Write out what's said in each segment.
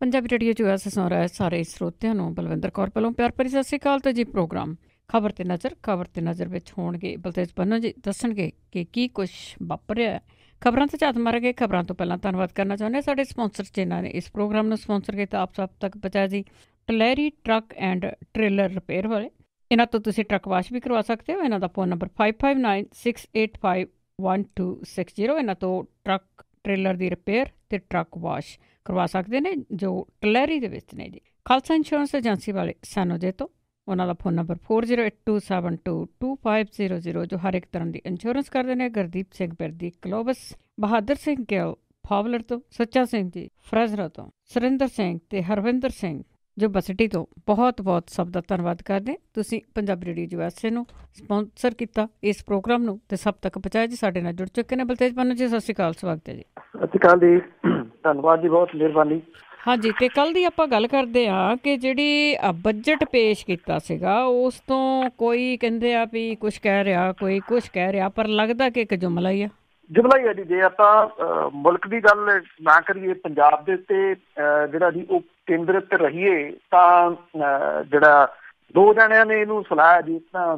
Punjabi radio 'ਚ ਵੈਸੇ ਸੁਣ ਰਹੇ ਸਾਰੇ ਸਰੋਤਿਆਂ ਨੂੰ ਬਲਵਿੰਦਰ ਕੌਰ ਵੱਲੋਂ ਪਿਆਰ ਭਰੀ ਸਤਿ ਸ਼੍ਰੀ ਅਕਾਲ। ਤੇ ਜੀ ਪ੍ਰੋਗਰਾਮ ਖਬਰ ਤੇ ਨਜ਼ਰ ਵਿੱਚ ਹੋਣਗੇ ਬਲਤੇਜ ਪੰਨੂ ਜੀ ਦੱਸਣਗੇ ਕਿ ਕੀ ਕੁਛ ਵਾਪਰ ਰਿਹਾ ਹੈ। ਖਬਰਾਂ ਤੇ ਝਾਤ ਮਾਰਾਂਗੇ। ਖਬਰਾਂ ਤੋਂ ਪਹਿਲਾਂ ਧੰਨਵਾਦ ਕਰਨਾ ਚਾਹੁੰਦੇ ਹਾਂ ਸਾਡੇ ਸਪਾਂਸਰ ਜਿਨ੍ਹਾਂ ਨੇ ਇਸ ਪ੍ਰੋਗਰਾਮ ਨੂੰ ਸਪਾਂਸਰ ਕੀਤਾ ਆਪ ਸਭ ਤੱਕ ਪਹੁੰਚਾਇਆ ਜੀ। ਟਲੈਰੀ ਟਰੱਕ ਐਂਡ ਟ੍ਰੇਲਰ ਰਿਪੇਅਰ ਵਾਲੇ, ਇਹਨਾਂ ਤੋਂ ਤੁਸੀਂ ਟਰੱਕ ਵਾਸ਼ ਵੀ ਕਰਵਾ ਸਕਦੇ ਹੋ। ਇਹਨਾਂ ਦਾ ਫੋਨ ਨੰਬਰ 5596851260। ਇਹਨਾਂ ਤੋਂ ਟਰੱਕ ਟ੍ਰੇਲਰ ਦੀ ਰਿਪੇਅਰ ਤੇ ਟਰੱਕ ਵਾਸ਼ ਕਰਵਾ ਸਕਦੇ ਨੇ ਜੋ ਟਲੈਰੀ ਦੇ ਵਿੱਚ ਨੇ ਜੀ। ਖਾਲਸਾ ਇੰਸ਼ੋਰੈਂਸ ਏਜੰਸੀ ਵਾਲੇ ਸਾਨੂੰ ਜੇ ਤੋਂ ਉਹਨਾਂ ਦਾ ਫੋਨ ਨੰਬਰ 4082722500 ਜੋ ਹਰ ਇੱਕ ਤਰ੍ਹਾਂ ਦੀ ਇੰਸ਼ੋਰੈਂਸ ਕਰਦੇ ਨੇ। ਗੁਰਦੀਪ ਸਿੰਘ ਬਿਰਦੀ ਕਲੋਬਸ, ਬਹਾਦਰ ਸਿੰਘ ਗਿੱਲ ਫਾਵਲਰ ਤੋਂ, ਸੱਚਾ ਸਿੰਘ ਜੀ ਫਰਜ਼ਰਾ ਤੋਂ, ਸੁਰਿੰਦਰ ਸਿੰਘ ਤੇ ਹਰਵਿੰਦਰ ਸਿੰਘ ਜੋ ਬਸਟੀ ਤੋਂ ਬਹੁਤ ਬਹੁਤ ਸਭ ਦਾ ਧੰਨਵਾਦ ਕਰਦੇ। ਤੁਸੀਂ ਪੰਜਾਬੀ ਰੇਡੀਓ USA ਨੂੰ ਸਪਾਂਸਰ ਕੀਤਾ ਇਸ ਪ੍ਰੋਗਰਾਮ ਨੂੰ ਤੇ ਸਭ ਤੱਕ ਪਹੁੰਚਾਇਆ ਜੀ। ਸਾਡੇ ਨਾਲ ਜੁੜ ਚੁੱਕੇ ਨੇ ਬਲਤੇਜ ਪੰਨੂ ਜੀ। ਸਤਿ ਸ਼੍ਰੀ ਅਕਾਲ, ਸਵਾਗਤ ਹੈ ਜੀ। ਸਤਿ ਸ਼੍ਰੀ ਅਕਾਲ ਜੀ, ਧੰਨਵਾਦ ਜੀ, ਬਹੁਤ ਮਿਹਰਬਾਨੀ। ਹਾਂਜੀ, ਤੇ ਕੱਲ੍ਹ ਦੀ ਆਪਾਂ ਗੱਲ ਕਰਦੇ ਹਾਂ ਕਿ ਜਿਹੜੀ ਬਜਟ ਪੇਸ਼ ਕੀਤਾ ਸੀਗਾ ਉਸ ਤੋਂ ਕੋਈ ਕਹਿੰਦੇ ਆ ਵੀ ਕੁਛ ਕਹਿ ਰਿਹਾ, ਕੋਈ ਕੁਛ ਕਹਿ ਰਿਹਾ, ਪਰ ਲੱਗਦਾ ਕਿ ਇੱਕ ਜੁਮਲਾ ਹੀ ਆ। ਜੁਮਲਾ ਹੀ ਹੈ ਜੀ। ਜੇ ਆਪਾਂ ਮੁਲਕ ਦੀ ਗੱਲ ਨਾ ਕਰੀਏ, ਪੰਜਾਬ ਦੇ ਉੱਤੇ ਜਿਹੜਾ ਜੀ ਉਹ ਕੇਂਦਰਿਤ ਰਹੀਏ ਤਾਂ ਜਿਹੜਾ ਦੋ ਜਣਿਆਂ ਨੇ ਇਹਨੂੰ ਸਲਾਹਿਆ ਜੀ, ਤਾਂ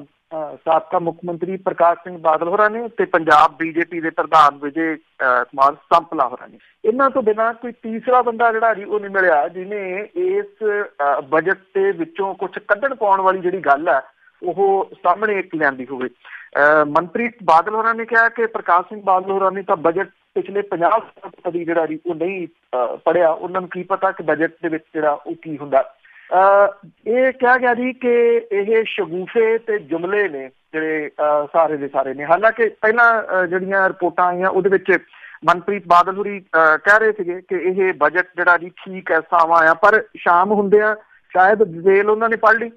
ਸਾਬਕਾ ਮੁੱਖ ਮੰਤਰੀ ਪ੍ਰਕਾਸ਼ ਸਿੰਘ ਬਾਦਲ ਹੋਰਾਂ ਨੇ ਤੇ ਪੰਜਾਬ BJP ਦੇ ਪ੍ਰਧਾਨ ਵਿਜੇ ਕੁਮਾਰ ਸੰਪਲਾ ਹੋਰਾਂ ਨੇ। ਇਹਨਾਂ ਤੋਂ ਬਿਨਾਂ ਕੋਈ ਤੀਸਰਾ ਬੰਦਾ ਜਿਹੜਾ ਜੀ ਉਹ ਨਹੀਂ ਮਿਲਿਆ ਜਿਹਨੇ ਇਸ ਬਜਟ ਦੇ ਵਿੱਚੋਂ ਕੁਛ ਕੱਢਣ ਪਾਉਣ ਵਾਲੀ ਜਿਹੜੀ ਗੱਲ ਹੈ ਉਹ ਸਾਹਮਣੇ ਇੱਕ ਲਿਆਂਦੀ ਹੋਵੇ। ਮੰਤਰੀ ਬਾਦਲ ਹੋਰਾਂ ਨੇ ਕਿਹਾ ਕਿ ਪ੍ਰਕਾਸ਼ ਸਿੰਘ ਬਾਦਲ ਹੋਰਾਂ ਨੇ ਤਾਂ ਬਜਟ ਪਿਛਲੇ 50 ਸਾਲ ਕਦੀ ਜਿਹੜਾ ਜੀ ਉਹ ਨਹੀਂ ਪੜ੍ਹਿਆ, ਉਹਨਾਂ ਨੂੰ ਕੀ ਪਤਾ ਕਿ ਬਜਟ ਦੇ ਵਿੱਚ ਜਿਹੜਾ ਉਹ ਕੀ ਹੁੰਦਾ। ਇਹ ਕਿਹਾ ਗਿਆ ਜੀ ਕਿ ਇਹ ਸ਼ਗੂਫੇ ਤੇ ਜੁਮਲੇ ਨੇ ਜਿਹੜੇ ਸਾਰੇ ਦੇ ਸਾਰੇ ਨੇ। ਹਾਲਾਂਕਿ ਪਹਿਲਾਂ ਜਿਹੜੀਆਂ ਰਿਪੋਰਟਾਂ ਆਈਆਂ ਉਹਦੇ ਵਿੱਚ ਮਨਪ੍ਰੀਤ ਬਾਦਲ ਹੋਰੀ ਕਹਿ ਰਹੇ ਸੀਗੇ ਕਿ ਇਹ ਬਜਟ ਜਿਹੜਾ ਜੀ ਠੀਕ ਹੈ, ਸਾਵਾਂ ਆ, ਪਰ ਸ਼ਾਮ ਹੁੰਦਿਆਂ ਸ਼ਾਇਦ ਡਿਟੇਲ ਉਹਨਾਂ ਨੇ ਪੜ੍ਹ ਲਈ,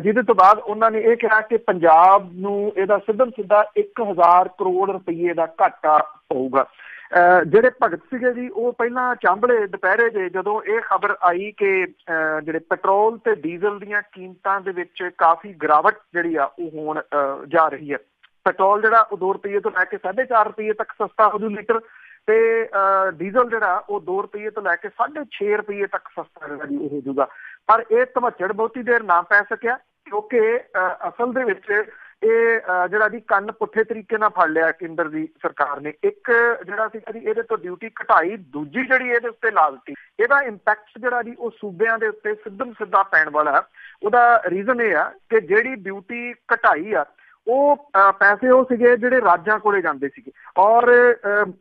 ਜਿਹਦੇ ਤੋਂ ਬਾਅਦ ਉਹਨਾਂ ਨੇ ਇਹ ਕਿਹਾ ਕਿ ਪੰਜਾਬ ਨੂੰ ਇਹਦਾ ਸਿੱਧਾ 1000 ਕਰੋੜ ਰੁਪਈਏ ਦਾ ਘਾਟਾ ਪਊਗਾ। ਜਿਹੜੇ ਭਗਤ ਸੀਗੇ ਜੀ ਉਹ ਪਹਿਲਾਂ ਚਾਂਬਲੇ ਦੁਪਹਿਰੇ ਦੇ ਜਦੋਂ ਇਹ ਖਬਰ ਆਈ ਕਿ ਜਿਹੜੇ ਪੈਟਰੋਲ ਤੇ ਡੀਜ਼ਲ ਦੀਆਂ ਕੀਮਤਾਂ ਦੇ ਵਿੱਚ ਕਾਫੀ ਗਿਰਾਵਟ ਜਿਹੜੀ ਆ ਉਹ ਹੋਣ ਜਾ ਰਹੀ ਹੈ। ਪੈਟਰੋਲ ਜਿਹੜਾ ਉਹ 2 ਰੁਪਈਏ ਤੋਂ ਲੈ ਕੇ 4.5 ਰੁਪਈਏ ਤੱਕ ਸਸਤਾ ਹੋ ਜੂ ਲੀਟਰ, ਤੇ ਡੀਜ਼ਲ ਜਿਹੜਾ ਉਹ 2 ਰੁਪਈਏ ਤੋਂ ਲੈ ਕੇ 6.5 ਰੁਪਈਏ ਤੱਕ ਸਸਤਾ ਜਿਹੜਾ ਜੀ ਉਹ ਹੋ ਜੂਗਾ। ਪਰ ਇਹ ਧਮੱਚੜ ਬਹੁਤੀ ਦੇਰ ਨਾ ਪੈ ਸਕਿਆ ਕਿਉਂਕਿ ਅਸਲ ਦੇ ਵਿੱਚ ਇਹ ਜਿਹੜਾ ਜੀ ਕੰਨ ਪੁੱਠੇ ਤਰੀਕੇ ਨਾਲ ਫੜ ਲਿਆ ਕੇਂਦਰ ਦੀ ਸਰਕਾਰ ਨੇ। ਇੱਕ ਜਿਹੜਾ ਸੀ ਜੀ ਇਹਦੇ ਤੋਂ ਡਿਊਟੀ ਘਟਾਈ, ਦੂਜੀ ਜਿਹੜੀ ਇਹਦੇ ਉੱਤੇ ਲਾ ਦਿੱਤੀ। ਇਹਦਾ ਇੰਪੈਕਟ ਜਿਹੜਾ ਜੀ ਉਹ ਸੂਬਿਆਂ ਦੇ ਉੱਤੇ ਸਿੱਧਾ ਪੈਣ ਵਾਲਾ। ਉਹਦਾ ਰੀਜ਼ਨ ਇਹ ਆ ਕਿ ਜਿਹੜੀ ਡਿਊਟੀ ਘਟਾਈ ਆ ਉਹ ਪੈਸੇ ਉਹ ਸੀਗੇ ਜਿਹੜੇ ਰਾਜਾਂ ਕੋਲੇ ਜਾਂਦੇ ਸੀਗੇ, ਔਰ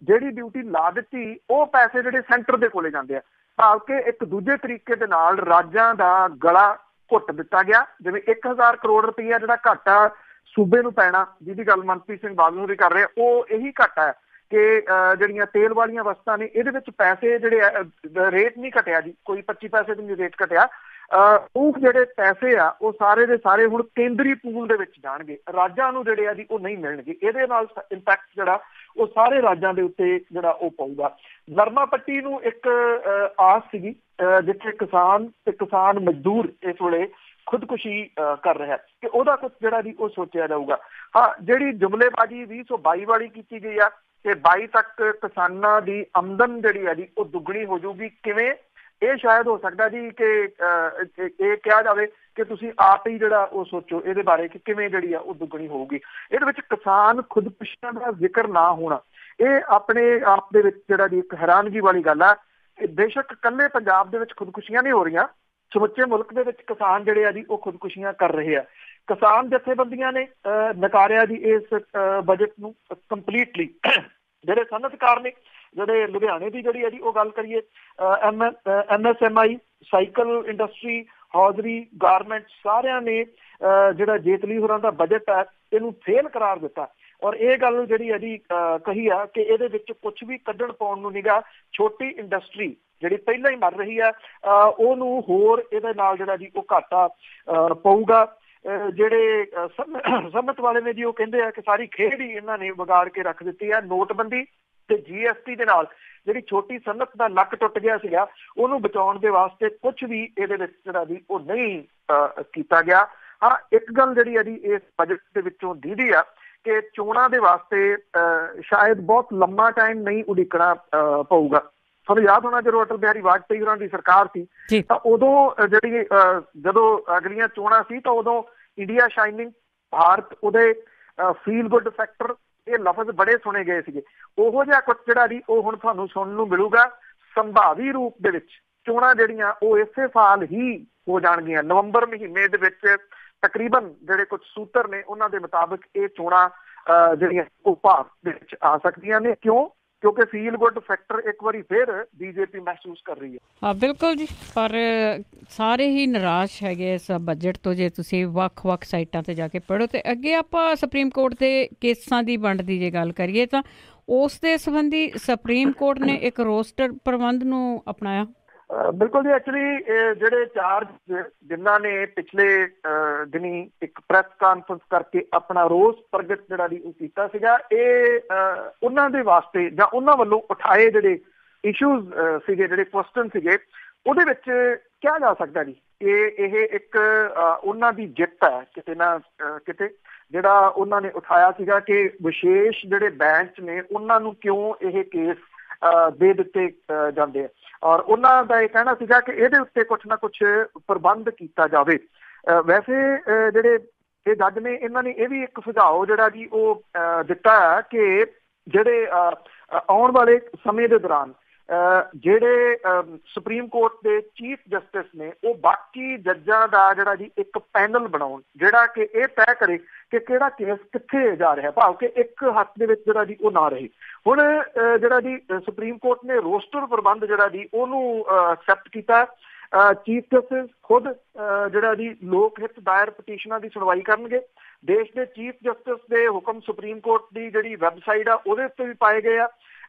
ਜਿਹੜੀ ਡਿਊਟੀ ਲਾ ਦਿੱਤੀ ਉਹ ਪੈਸੇ ਜਿਹੜੇ ਸੈਂਟਰ ਦੇ ਕੋਲੇ ਜਾਂਦੇ ਆ। ਭਾਵ ਕਿ ਇੱਕ ਦੂਜੇ ਤਰੀਕੇ ਦੇ ਨਾਲ ਰਾਜਾਂ ਦਾ ਗਲਾ ਘੁੱਟ ਦਿੱਤਾ ਗਿਆ। ਜਿਵੇਂ 1000 ਕਰੋੜ ਰੁਪਈਆ ਜਿਹੜਾ ਘਾਟਾ ਸੂਬੇ ਨੂੰ ਪੈਣਾ, ਜਿਹਦੀ ਗੱਲ ਮਨਪ੍ਰੀਤ ਸਿੰਘ ਬਾਦਲ ਨੂੰ ਵੀ ਕਰ ਰਹੇ, ਉਹ ਇਹੀ ਘਾਟਾ ਹੈ ਕਿ ਜਿਹੜੀਆਂ ਤੇਲ ਵਾਲੀਆਂ ਵਸਤਾਂ ਨੇ ਇਹਦੇ ਵਿੱਚ ਪੈਸੇ ਜਿਹੜੇ ਰੇਟ ਨਹੀਂ ਘਟਿਆ ਜੀ, ਕੋਈ 25 ਪੈਸੇ ਵੀ ਨਹੀਂ ਰੇਟ ਘਟਿਆ। ਉਹ ਜਿਹੜੇ ਪੈਸੇ ਆ ਉਹ ਸਾਰੇ ਦੇ ਸਾਰੇ ਹੁਣ ਕੇਂਦਰੀ ਪੂਲ ਦੇ ਵਿੱਚ ਜਾਣਗੇ, ਰਾਜਾਂ ਨੂੰ ਜਿਹੜੇ ਆ ਜੀ ਉਹ ਨਹੀਂ ਮਿਲਣਗੇ। ਇਹਦੇ ਨਾਲ ਇੰਪੈਕਟ ਜਿਹੜਾ ਉਹ ਸਾਰੇ ਰਾਜਾਂ ਦੇ ਉੱਤੇ ਜਿਹੜਾ ਉਹ ਪਊਗਾ। ਨਰਮਾ ਪੱਟੀ ਨੂੰ ਇੱਕ ਆਸ ਸੀਗੀ ਜਿੱਥੇ ਕਿਸਾਨ ਮਜ਼ਦੂਰ ਇਸ ਵੇਲੇ ਖੁਦਕੁਸ਼ੀ ਕਰ ਰਿਹਾ ਕਿ ਉਹਦਾ ਕੁਛ ਜਿਹੜਾ ਜੀ ਉਹ ਸੋਚਿਆ ਜਾਊਗਾ। ਹਾਂ, ਜਿਹੜੀ ਜੁਮਲੇਬਾਜ਼ੀ 2022 ਵਾਲੀ ਕੀਤੀ ਗਈ ਆ ਕਿ 22 ਤੱਕ ਕਿਸਾਨਾਂ ਦੀ ਆਮਦਨ ਜਿਹੜੀ ਆ ਜੀ ਉਹ ਦੁੱਗਣੀ ਹੋ ਜਾਊਗੀ। ਕਿਵੇਂ? ਇਹ ਸ਼ਾਇਦ ਹੋ ਸਕਦਾ ਜੀ ਕਿ ਇਹ ਕਿਹਾ ਜਾਵੇ ਕਿ ਤੁਸੀਂ ਆਪ ਹੀ ਜਿਹੜਾ ਉਹ ਸੋਚੋ ਇਹਦੇ ਬਾਰੇ ਕਿ ਕਿਵੇਂ ਜਿਹੜੀ ਆ ਉਹ ਦੁੱਗਣੀ ਹੋਊਗੀ। ਇਹਦੇ ਵਿੱਚ ਕਿਸਾਨ ਖੁਦਕੁਸ਼ੀਆਂ ਦਾ ਜ਼ਿਕਰ ਨਾ ਹੋਣਾ ਇਹ ਆਪਣੇ ਆਪ ਦੇ ਵਿੱਚ ਜਿਹੜਾ ਜੀ ਇੱਕ ਹੈਰਾਨਗੀ ਵਾਲੀ ਗੱਲ ਆ। ਬੇਸ਼ੱਕ ਇਕੱਲੇ ਪੰਜਾਬ ਦੇ ਵਿੱਚ ਖੁਦਕੁਸ਼ੀਆਂ ਨਹੀਂ ਹੋ ਰਹੀਆਂ, ਸਮੁੱਚੇ ਮੁਲਕ ਦੇ ਵਿੱਚ ਕਿਸਾਨ ਜਿਹੜੇ ਆ ਜੀ ਉਹ ਖੁਦਕੁਸ਼ੀਆਂ ਕਰ ਰਹੇ ਆ। ਕਿਸਾਨ ਜਥੇਬੰਦੀਆਂ ਨੇ ਨਕਾਰਿਆ ਜੀ ਇਸ ਬਜਟ ਨੂੰ ਕੰਪਲੀਟਲੀ। ਜਿਹੜੇ ਸਨਅਤਕਾਰ ਨੇ, ਜਿਹੜੇ ਲੁਧਿਆਣੇ ਦੀ ਜਿਹੜੀ ਹੈ ਜੀ ਉਹ ਗੱਲ ਕਰੀਏ, MSMI, cycle industry, hosiery, garment, ਸਾਰਿਆਂ ਨੇ ਜਿਹੜਾ ਜੇਤਲੀ ਹੋਰਾਂ ਦਾ ਬਜਟ ਹੈ ਇਹਨੂੰ ਫੇਲ ਕਰਾਰ ਦਿੱਤਾ। ਔਰ ਇਹ ਗੱਲ ਜਿਹੜੀ ਹੈ ਜੀ ਕਹੀ ਆ ਕਿ ਇਹਦੇ ਵਿੱਚ ਕੁਛ ਵੀ ਕੱਢਣ ਪਾਉਣ ਨੂੰ ਨੀਗਾ। ਛੋਟੀ ਇੰਡਸਟਰੀ ਜਿਹੜੀ ਪਹਿਲਾਂ ਹੀ ਮਰ ਰਹੀ ਹੈ ਉਹਨੂੰ ਹੋਰ ਇਹਦੇ ਨਾਲ ਜਿਹੜਾ ਜੀ ਉਹ ਘਾਟਾ ਪਊਗਾ। ਜਿਹੜੇ ਸਨਅਤ ਵਾਲੇ ਨੇ ਜੀ ਉਹ ਕਹਿੰਦੇ ਆ ਕਿ ਸਾਰੀ ਖੇਡ ਹੀ ਇਹਨਾਂ ਨੇ ਵਿਗਾੜ ਕੇ ਰੱਖ ਦਿੱਤੀ ਹੈ। ਨੋਟਬੰਦੀ ਤੇ GST ਦੇ ਨਾਲ ਜਿਹੜੀ ਛੋਟੀ ਸਨਅਤ ਦਾ ਲੱਕ ਟੁੱਟ ਗਿਆ ਸੀਗਾ ਉਹਨੂੰ ਬਚਾਉਣ ਦੇ ਵਾਸਤੇ ਕੁਛ ਵੀ ਇਹਦੇ ਵਿੱਚ ਜਿਹੜਾ ਜੀ ਉਹ ਨਹੀਂ ਕੀਤਾ ਗਿਆ। ਹਾਂ, ਇੱਕ ਗੱਲ ਜਿਹੜੀ ਹੈ ਜੀ ਇਸ ਬਜਟ ਦੇ ਵਿੱਚੋਂ ਦੀਦੀ ਆ ਕਿ ਚੋਣਾਂ ਦੇ ਵਾਸਤੇ ਸ਼ਾਇਦ ਬਹੁਤ ਲੰਮਾ ਟਾਈਮ ਨਹੀਂ ਉਡੀਕਣਾ ਪਊਗਾ। ਤੁਹਾਨੂੰ ਯਾਦ ਹੋਣਾ ਜਦੋਂ ਅਟਲ ਬਿਹਾਰੀ ਵਾਜਪੇਈ ਹੋਰਾਂ ਦੀ ਸਰਕਾਰ ਸੀ ਤਾਂ ਉਦੋਂ ਜਿਹੜੀ ਜਦੋਂ ਅਗਲੀਆਂ ਚੋਣਾਂ ਸੀ ਤਾਂ ਉਦੋਂ ਇੰਡੀਆ ਸ਼ਾਈਨਿੰਗ, ਭਾਰਤ ਉਦੇ, ਫੀਲ ਗੁੱਡ ਫੈਕਟਰ, ਇਹ ਲਫ਼ਜ਼ ਬੜੇ ਸੁਣੇ ਗਏ ਸੀਗੇ। ਉਹੋ ਜਿਹਾ ਕੁਛ ਜਿਹੜਾ ਜੀ ਉਹ ਹੁਣ ਤੁਹਾਨੂੰ ਸੁਣਨ ਨੂੰ ਮਿਲੂਗਾ ਸੰਭਾਵੀ ਰੂਪ ਦੇ ਵਿੱਚ। ਚੋਣਾਂ ਜਿਹੜੀਆਂ ਉਹ ਇਸੇ ਸਾਲ ਹੀ ਹੋ ਜਾਣਗੀਆਂ, ਨਵੰਬਰ ਮਹੀਨੇ ਦੇ ਵਿੱਚ ਤਕਰੀਬਨ ਜਿਹੜੇ ਕੁਝ ਸੂਤਰ ਨੇ ਉਹਨਾਂ ਦੇ ਮੁਤਾਬਕ ਇਹ ਚੋਣਾਂ ਜਿਹੜੀਆਂ ਉਹ ਭਾਰਤ ਦੇ ਵਿੱਚ ਆ ਸਕਦੀਆਂ ਨੇ। ਕਿਉਂ? ਕਿਉਂਕਿ ਫੀਲ ਗੁੱਡ ਫੈਕਟਰ ਇੱਕ ਵਾਰੀ ਫਿਰ ਬੀਜੇਪੀ ਮਹਿਸੂਸ ਕਰ ਰਹੀ ਹੈ। ਹਾਂ ਬਿਲਕੁਲ ਜੀ, ਪਰ ਸਾਰੇ ਹੀ ਨਿਰਾਸ਼ ਹੈਗੇ ਇਸ ਬਜਟ ਤੋਂ। ਜੇ ਤੁਸੀਂ ਵੱਖ-ਵੱਖ ਸਾਈਟਾਂ 'ਤੇ ਜਾ ਕੇ ਪੜ੍ਹੋ ਅਤੇ ਅੱਗੇ ਆਪਾਂ ਸੁਪਰੀਮ ਕੋਰਟ ਦੇ ਕੇਸਾਂ ਦੀ ਵੰਡ ਦੀ ਜੇ ਗੱਲ ਕਰੀਏ ਤਾਂ ਉਸ ਦੇ ਸੰਬੰਧੀ ਸੁਪਰੀਮ ਕੋਰਟ ਨੇ ਇੱਕ ਰੋਸਟਰ ਪ੍ਰਬੰਧ ਨੂੰ ਅਪਣਾਇਆ। ਬਿਲਕੁਲ ਜੀ, ਐਕਚੁਅਲੀ ਜਿਹੜੇ ਚਾਰਜ ਜਿਨ੍ਹਾਂ ਨੇ ਪਿਛਲੇ ਦਿਨੀ ਇੱਕ ਪ੍ਰੈਸ ਕਾਨਫਰੰਸ ਕਰਕੇ ਆਪਣਾ ਰੋਸ ਪ੍ਰਗਟ ਜਿਹੜਾ ਜੀ ਉਹ ਕੀਤਾ ਸੀਗਾ, ਇਹ ਉਹਨਾਂ ਦੇ ਵਾਸਤੇ ਜਾਂ ਉਹਨਾਂ ਵੱਲੋਂ ਉਠਾਏ ਜਿਹੜੇ ਇਸ਼ੂਜ਼ ਸੀਗੇ, ਜਿਹੜੇ ਕੁਐਸਚਨ ਸੀਗੇ, ਉਹਦੇ ਵਿੱਚ ਕਿਹਾ ਜਾ ਸਕਦਾ ਜੀ ਇਹ ਇੱਕ ਉਹਨਾਂ ਦੀ ਜਿੱਤ ਹੈ ਕਿਤੇ ਨਾ ਕਿਤੇ। ਜਿਹੜਾ ਉਹਨਾਂ ਨੇ ਉਠਾਇਆ ਸੀਗਾ ਕਿ ਵਿਸ਼ੇਸ਼ ਜਿਹੜੇ ਬੈਂਚ ਨੇ ਉਹਨਾਂ ਨੂੰ ਕਿਉਂ ਇਹ ਕੇਸ ਦੇ ਦਿੱਤੇ ਜਾਂਦੇ ਆ, ਔਰ ਉਹਨਾਂ ਦਾ ਇਹ ਕਹਿਣਾ ਸੀਗਾ ਕਿ ਇਹਦੇ ਉੱਤੇ ਕੁਛ ਨਾ ਕੁਛ ਪ੍ਰਬੰਧ ਕੀਤਾ ਜਾਵੇ। ਵੈਸੇ ਜਿਹੜੇ ਇਹ ਜੱਜ ਨੇ ਇਹਨਾਂ ਨੇ ਇਹ ਵੀ ਇੱਕ ਸੁਝਾਅ ਜਿਹੜਾ ਜੀ ਉਹ ਦਿੱਤਾ ਹੈ ਕਿ ਜਿਹੜੇ ਆਉਣ ਵਾਲੇ ਸਮੇਂ ਦੇ ਦੌਰਾਨ ਜਿਹੜੇ ਸੁਪਰੀਮ ਕੋਰਟ ਦੇ ਚੀਫ ਜਸਟਿਸ ਨੇ ਉਹ ਬਾਕੀ ਜੱਜਾਂ ਦਾ ਜਿਹੜਾ ਜੀ ਇੱਕ ਪੈਨਲ ਬਣਾਉਣ, ਜਿਹੜਾ ਕਿ ਇਹ ਤੈਅ ਕਰੇ ਕਿ ਕਿਹੜਾ ਕੇਸ ਕਿੱਥੇ ਜਾ ਰਿਹਾ, ਭਾਵ ਕਿ ਇੱਕ ਹੱਥ ਦੇ ਵਿੱਚ ਜਿਹੜਾ ਜੀ ਉਹ ਨਾ ਰਹੇ। ਹੁਣ ਜਿਹੜਾ ਜੀ ਸੁਪਰੀਮ ਕੋਰਟ ਨੇ ਰੋਸਟਰ ਪ੍ਰਬੰਧ ਜਿਹੜਾ ਜੀ ਉਹਨੂੰ ਐਕਸੈਪਟ ਕੀਤਾ। ਚੀਫ ਜਸਟਿਸ ਖੁਦ ਜਿਹੜਾ ਜੀ ਲੋਕ ਹਿੱਤ ਦਾਇਰ ਪਟੀਸ਼ਨਾਂ ਦੀ ਸੁਣਵਾਈ ਕਰਨਗੇ। ਦੇਸ਼ ਦੇ ਚੀਫ ਜਸਟਿਸ ਦੇ ਹੁਕਮ ਸੁਪਰੀਮ ਕੋਰਟ ਦੀ ਜਿਹੜੀ ਵੈਬਸਾਈਟ ਆ ਉਹਦੇ ਉੱਤੇ ਵੀ ਪਾਏ ਗਏ ਆ।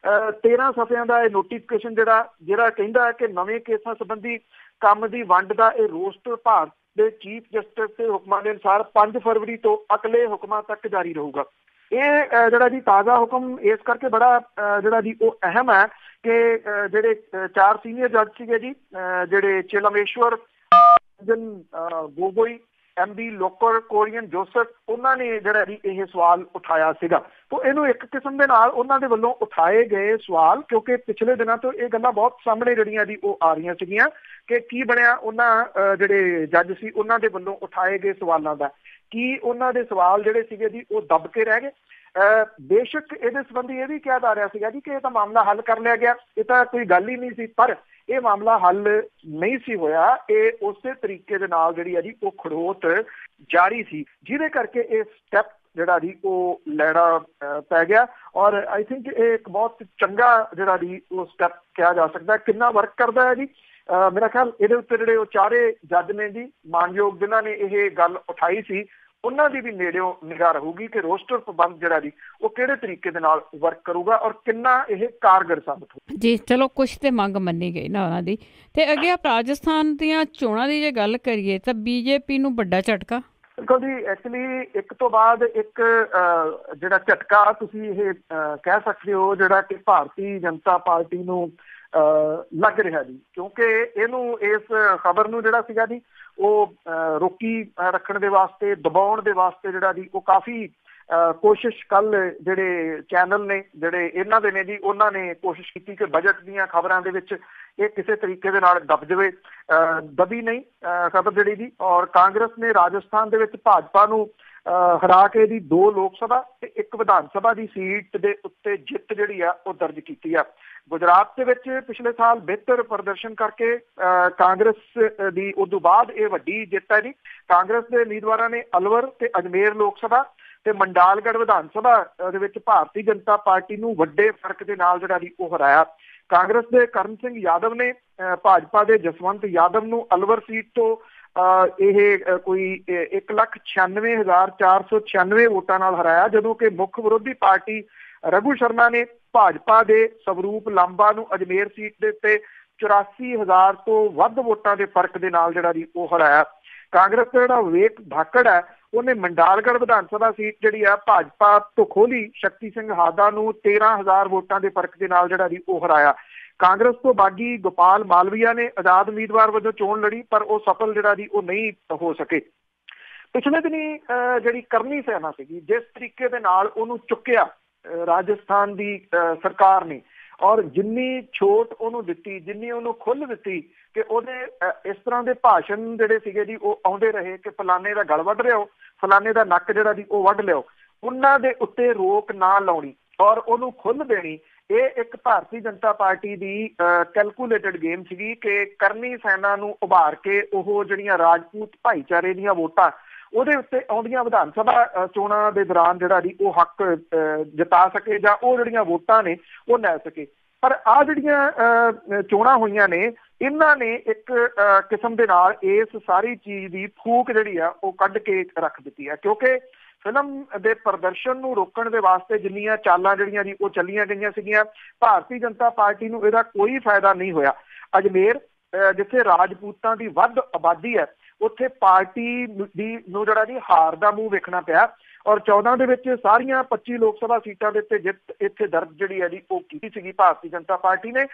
13 ਸਫ਼ਿਆਂ ਦਾ ਇਹ ਨੋਟੀਫਿਕੇਸ਼ਨ ਜਿਹੜਾ ਕਹਿੰਦਾ ਹੈ ਕਿ ਨਵੇਂ ਕੇਸਾਂ ਸੰਬੰਧੀ ਕੰਮ ਦੀ ਵੰਡ ਦਾ ਇਹ ਰੋਸਟਰ ਭਾਰਤ ਦੇ ਚੀਫ ਜਸਟਿਸ ਦੇ ਹੁਕਮਾਂ ਦੇ ਅਨੁਸਾਰ 5 ਫਰਵਰੀ ਤੋਂ ਅਗਲੇ ਹੁਕਮਾਂ ਤੱਕ ਜਾਰੀ ਰਹੂਗਾ। ਇਹ ਜਿਹੜਾ ਜੀ ਤਾਜ਼ਾ ਹੁਕਮ ਇਸ ਕਰਕੇ ਬੜਾ ਜਿਹੜਾ ਜੀ ਉਹ ਅਹਿਮ ਹੈ ਕਿ ਜਿਹੜੇ 4 ਸੀਨੀਅਰ ਜੱਜ ਸੀਗੇ ਜੀ, ਜਿਹੜੇ ਚੇਲਾਮੇਸ਼ਵਰ ਗੋਗੋਈ, MB ਲੋਕਰ, ਕੋਰੀਅਨ ਜੋਸਫ, ਉਹਨਾਂ ਨੇ ਜਿਹੜਾ ਜੀ ਇਹ ਸਵਾਲ ਉਠਾਇਆ ਸੀਗਾ। ਤਾਂ ਇਹਨੂੰ ਇੱਕ ਕਿਸਮ ਦੇ ਨਾਲ ਉਹਨਾਂ ਦੇ ਵੱਲੋਂ ਉਠਾਏ ਗਏ ਸਵਾਲ, ਕਿਉਂਕਿ ਪਿਛਲੇ ਦਿਨਾਂ ਤੋਂ ਇਹ ਗੱਲਾਂ ਬਹੁਤ ਸਾਹਮਣੇ ਜਿਹੜੀਆਂ ਜੀ ਉਹ ਆ ਰਹੀਆਂ ਸੀਗੀਆਂ ਕਿ ਕੀ ਬਣਿਆ ਉਹਨਾਂ ਜਿਹੜੇ ਜੱਜ ਸੀ ਉਹਨਾਂ ਦੇ ਵੱਲੋਂ ਉਠਾਏ ਗਏ ਸਵਾਲਾਂ ਦਾ। ਕੀ ਉਹਨਾਂ ਦੇ ਸਵਾਲ ਜਿਹੜੇ ਸੀਗੇ ਜੀ ਉਹ ਦੱਬ ਕੇ ਰਹਿ ਗਏ? ਬੇਸ਼ੱਕ ਇਹਦੇ ਸੰਬੰਧੀ ਇਹ ਵੀ ਕਿਹਾ ਜਾ ਰਿਹਾ ਸੀਗਾ ਜੀ ਕਿ ਇਹ ਤਾਂ ਮਾਮਲਾ ਹੱਲ ਕਰ ਲਿਆ ਗਿਆ, ਇਹ ਤਾਂ ਕੋਈ ਗੱਲ ਹੀ ਨਹੀਂ ਸੀ, ਪਰ ਇਹ ਮਾਮਲਾ ਹੱਲ ਨਹੀਂ ਸੀ ਹੋਇਆ। ਇਹ ਉਸੇ ਤਰੀਕੇ ਦੇ ਨਾਲ ਜਿਹੜੀ ਆ ਜੀ ਉਹ ਖੜੋਤ ਜਾਰੀ ਸੀ, ਜਿਹਦੇ ਕਰਕੇ ਇਹ ਸਟੈਪ ਜਿਹੜਾ ਜੀ ਉਹ ਲੈਣਾ ਪੈ ਗਿਆ। ਔਰ ਆਈ ਥਿੰਕ ਇਹ ਇੱਕ ਬਹੁਤ ਚੰਗਾ ਜਿਹੜਾ ਜੀ ਉਹ ਸਟੈਪ ਕਿਹਾ ਜਾ ਸਕਦਾ। ਕਿੰਨਾ ਵਰਕ ਕਰਦਾ ਹੈ ਜੀ? ਮੇਰਾ ਖਿਆਲ ਇਹਦੇ ਉੱਤੇ ਜਿਹੜੇ ਉਹ ਚਾਰੇ ਜੱਜ ਨੇ ਜੀ ਮਾਨਯੋਗ, ਜਿਨ੍ਹਾਂ ਨੇ ਇਹ ਗੱਲ ਉਠਾਈ ਸੀ, ਉਹਨਾਂ ਦੀ ਵੀ ਨੇੜਿਓਂ ਨਿਗਾਹ ਰਹੂਗੀ ਕਿ ਰੋਸਟਰ ਪ੍ਰਬੰਧ ਜਿਹੜਾ ਜੀ ਉਹ ਕਿਹੜੇ ਤਰੀਕੇ ਦੇ ਨਾਲ ਵਰਕ ਕਰੂਗਾ ਔਰ ਕਿੰਨਾ ਇਹ ਕਾਰਗਰ ਸਾਬਤ ਹੋਊ ਜੀ। ਚਲੋ ਕੁਛ ਤੇ ਮੰਗ ਮੰਨੀ ਗਈ ਨਾ ਉਹਨਾਂ ਦੀ। ਤੇ ਅੱਗੇ ਆਪਾਂ ਰਾਜਸਥਾਨ ਦੀਆਂ ਚੋਣਾਂ ਦੀ ਜੇ ਗੱਲ ਕਰੀਏ ਤਾਂ ਬੀਜੇਪੀ ਨੂੰ ਵੱਡਾ ਝਟਕਾ। ਬਿਲਕੁਲ ਜੀ, ਐਕਚੁਅਲੀ ਇੱਕ ਤੋਂ ਬਾਅਦ ਇੱਕ ਜਿਹੜਾ ਝਟਕਾ ਤੁਸੀਂ ਇਹ ਕਹਿ ਸਕਦੇ ਹੋ ਜਿਹੜਾ ਕਿ ਭਾਰਤੀ ਜਨਤਾ ਪਾਰਟੀ ਨੂੰ ਲੱਗ ਰਿਹਾ ਜੀ, ਕਿਉਂਕਿ ਇਹਨੂੰ ਇਸ ਖਬਰ ਨੂੰ ਜਿਹੜਾ ਸੀਗਾ ਜੀ ਉਹ ਰੋਕੀ ਰੱਖਣ ਦੇ ਵਾਸਤੇ, ਦਬਾਉਣ ਦੇ ਵਾਸਤੇ ਜਿਹੜਾ ਜੀ ਉਹ ਕਾਫੀ ਕੋਸ਼ਿਸ਼ ਕੱਲ ਜਿਹੜੇ ਚੈਨਲ ਨੇ ਜਿਹੜੇ ਇਹਨਾਂ ਦੇ ਨੇ ਜੀ ਉਹਨਾਂ ਨੇ ਕੋਸ਼ਿਸ਼ ਕੀਤੀ ਕਿ ਬਜਟ ਦੀਆਂ ਖਬਰਾਂ ਦੇ ਵਿੱਚ ਇਹ ਕਿਸੇ ਤਰੀਕੇ ਦੇ ਨਾਲ ਦਬ ਜਾਵੇ। ਦਬੀ ਨਹੀਂ ਖਬਰ ਜਿਹੜੀ ਜੀ। ਔਰ ਕਾਂਗਰਸ ਨੇ ਰਾਜਸਥਾਨ ਦੇ ਵਿੱਚ ਭਾਜਪਾ ਨੂੰ ਹਰਾ ਕੇ ਦੀ 2 ਲੋਕ ਸਭਾ ਤੇ 1 ਵਿਧਾਨ ਸਭਾ ਦੀ ਸੀਟ ਦੇ ਉੱਤੇ ਜਿੱਤ ਜਿਹੜੀ ਆ ਉਹ ਦਰਜ ਕੀਤੀ ਆ। ਗੁਜਰਾਤ ਦੇ ਵਿੱਚ ਪਿਛਲੇ ਸਾਲ ਬਿਹਤਰ ਪ੍ਰਦਰਸ਼ਨ ਕਰਕੇ ਕਾਂਗਰਸ ਦੀ ਉਦੋਂ ਬਾਅਦ ਇਹ ਵੱਡੀ ਜਿੱਤ ਹੈ ਜੀ। ਕਾਂਗਰਸ ਦੇ ਉਮੀਦਵਾਰਾਂ ਨੇ ਅਲਵਰ ਤੇ ਅਜਮੇਰ ਲੋਕ ਸਭਾ ਤੇ ਮੰਡਾਲਗੜ੍ਹ ਵਿਧਾਨ ਸਭਾ ਦੇ ਵਿੱਚ ਭਾਰਤੀ ਜਨਤਾ ਪਾਰਟੀ ਨੂੰ ਵੱਡੇ ਫਰਕ ਦੇ ਨਾਲ ਜਿਹੜਾ ਜੀ ਉਹ ਹਰਾਇਆ। ਕਾਂਗਰਸ ਦੇ ਕਰਨ ਸਿੰਘ ਯਾਦਵ ਨੇ ਭਾਜਪਾ ਦੇ ਜਸਵੰਤ ਯਾਦਵ ਨੂੰ ਅਲਵਰ ਸੀਟ ਤੋਂ ਇਹ ਕੋਈ 1,96,496 ਵੋਟਾਂ ਨਾਲ ਹਰਾਇਆ, ਜਦੋਂ ਕਿ ਮੁੱਖ ਵਿਰੋਧੀ ਪਾਰਟੀ ਰਘੂ ਸ਼ਰਮਾ ਨੇ ਭਾਜਪਾ ਦੇ ਸਵਰੂਪ ਲਾਂਬਾ ਨੂੰ ਅਜਮੇਰ ਸੀਟ ਦੇ ਉੱਤੇ 84,000 ਤੋਂ ਵੱਧ ਵੋਟਾਂ ਦੇ ਫਰਕ ਦੇ ਨਾਲ ਜਿਹੜਾ ਜੀ ਉਹ ਹਰਾਇਆ। ਕਾਂਗਰਸ ਦਾ ਜਿਹੜਾ ਵਿਵੇਕ ਭਾਕੜ ਹੈ ਉਹਨੇ ਮੰਡਾਲਗੜ੍ਹ ਵਿਧਾਨ ਸਭਾ ਸੀਟ ਜਿਹੜੀ ਆ ਭਾਜਪਾ ਤੋਂ ਖੋਲੀ ਸ਼ਕਤੀ ਸਿੰਘ ਹਾਦਾ ਨੂੰ 13,000 ਵੋਟਾਂ ਦੇ ਫਰਕ ਦੇ ਨਾਲ ਜਿਹੜਾ ਜੀ ਉਹ ਹਰਾਇਆ। ਕਾਂਗਰਸ ਤੋਂ ਬਾਗੀ ਗੋਪਾਲ ਮਾਲਵੀਆ ਨੇ ਆਜ਼ਾਦ ਉਮੀਦਵਾਰ ਵਜੋਂ ਚੋਣ ਲੜੀ, ਪਰ ਉਹ ਸਫਲ ਜਿਹੜਾ ਜੀ ਉਹ ਨਹੀਂ ਹੋ ਸਕੇ। ਪਿਛਲੇ ਦਿਨੀ ਜਿਹੜੀ ਕਰਨੀ ਸੈਨਾ ਸੀਗੀ, ਜਿਸ ਤਰੀਕੇ ਦੇ ਨਾਲ ਉਹਨੂੰ ਚੁੱਕਿਆ ਰਾਜਸਥਾਨ ਦੀ ਸਰਕਾਰ ਨੇ, ਔਰ ਜਿੰਨੀ ਛੋਟ ਉਹਨੂੰ ਦਿੱਤੀ, ਜਿੰਨੀ ਉਹਨੂੰ ਖੁੱਲ੍ਹ ਦਿੱਤੀ ਕਿ ਉਹਦੇ ਇਸ ਤਰ੍ਹਾਂ ਦੇ ਭਾਸ਼ਣ ਜਿਹੜੇ ਸੀਗੇ ਜੀ ਉਹ ਆਉਂਦੇ ਰਹੇ ਕਿ ਫਲਾਣੇ ਦਾ ਗਲ ਵੱਢ ਲਿਓ, ਫਲਾਣੇ ਦਾ ਨੱਕ ਜਿਹੜਾ ਜੀ ਉਹ ਵੱਢ ਲਿਓ, ਉਹਨਾਂ ਦੇ ਉੱਤੇ ਰੋਕ ਨਾ ਲਾਉਣੀ ਔਰ ਉਹਨੂੰ ਖੁੱਲ੍ਹ ਦੇਣੀ। ਇਹ ਇੱਕ ਭਾਰਤੀ ਜਨਤਾ ਪਾਰਟੀ ਦੀ ਕੈਲਕੂਲੇਟਡ ਗੇਮ ਸੀਗੀ ਕਿ ਕਰਨੀ ਸੈਨਾ ਨੂੰ ਉਭਾਰ ਕੇ ਉਹ ਜਿਹੜੀਆਂ ਰਾਜਪੂਤ ਭਾਈਚਾਰੇ ਦੀਆਂ ਵੋਟਾਂ ਉਹਦੇ ਉੱਤੇ ਆਉਂਦੀਆਂ ਵਿਧਾਨ ਸਭਾ ਚੋਣਾਂ ਦੇ ਦੌਰਾਨ ਜਿਹੜਾ ਜੀ ਉਹ ਹੱਕ ਜਤਾ ਸਕੇ ਜਾਂ ਉਹ ਜਿਹੜੀਆਂ ਵੋਟਾਂ ਨੇ ਉਹ ਲੈ ਸਕੇ। ਪਰ ਆਹ ਜਿਹੜੀਆਂ ਚੋਣਾਂ ਹੋਈਆਂ ਨੇ ਇਹਨਾਂ ਨੇ ਇੱਕ ਕਿਸਮ ਦੇ ਨਾਲ ਇਸ ਸਾਰੀ ਚੀਜ਼ ਦੀ ਫੂਕ ਜਿਹੜੀ ਆ ਉਹ ਕੱਢ ਕੇ ਰੱਖ ਦਿੱਤੀ ਹੈ, ਕਿਉਂਕਿ ਫਿਲਮ ਦੇ ਪ੍ਰਦਰਸ਼ਨ ਨੂੰ ਰੋਕਣ ਦੇ ਵਾਸਤੇ ਜਿੰਨੀਆਂ ਚਾਲਾਂ ਜਿਹੜੀਆਂ ਜੀ ਉਹ ਚੱਲੀਆਂ ਗਈਆਂ ਸੀਗੀਆਂ, ਭਾਰਤੀ ਜਨਤਾ ਪਾਰਟੀ ਨੂੰ ਇਹਦਾ ਕੋਈ ਫਾਇਦਾ ਨਹੀਂ ਹੋਇਆ। ਅਜਮੇਰ ਜਿੱਥੇ ਰਾਜਪੂਤਾਂ ਦੀ ਵੱਧ ਆਬਾਦੀ ਹੈ ਉੱਥੇ ਪਾਰਟੀ ਨੂੰ ਜਿਹੜਾ ਜੀ ਹਾਰ ਦਾ ਮੂੰਹ ਵੇਖਣਾ ਪਿਆ ਔਰ 14 ਦੇ ਵਿੱਚ ਸਾਰੀਆਂ 25 ਲੋਕ ਸਭਾ ਸੀਟਾਂ ਦੇ ਉੱਤੇ ਜਿੱਤ ਇੱਥੇ ਦਰਜ ਜਿਹੜੀ ਹੈ ਜੀ ਉਹ ਕੀਤੀ ਸੀਗੀ ਭਾਰਤੀ ਜਨਤਾ ਪਾਰਟੀ ਨੇ।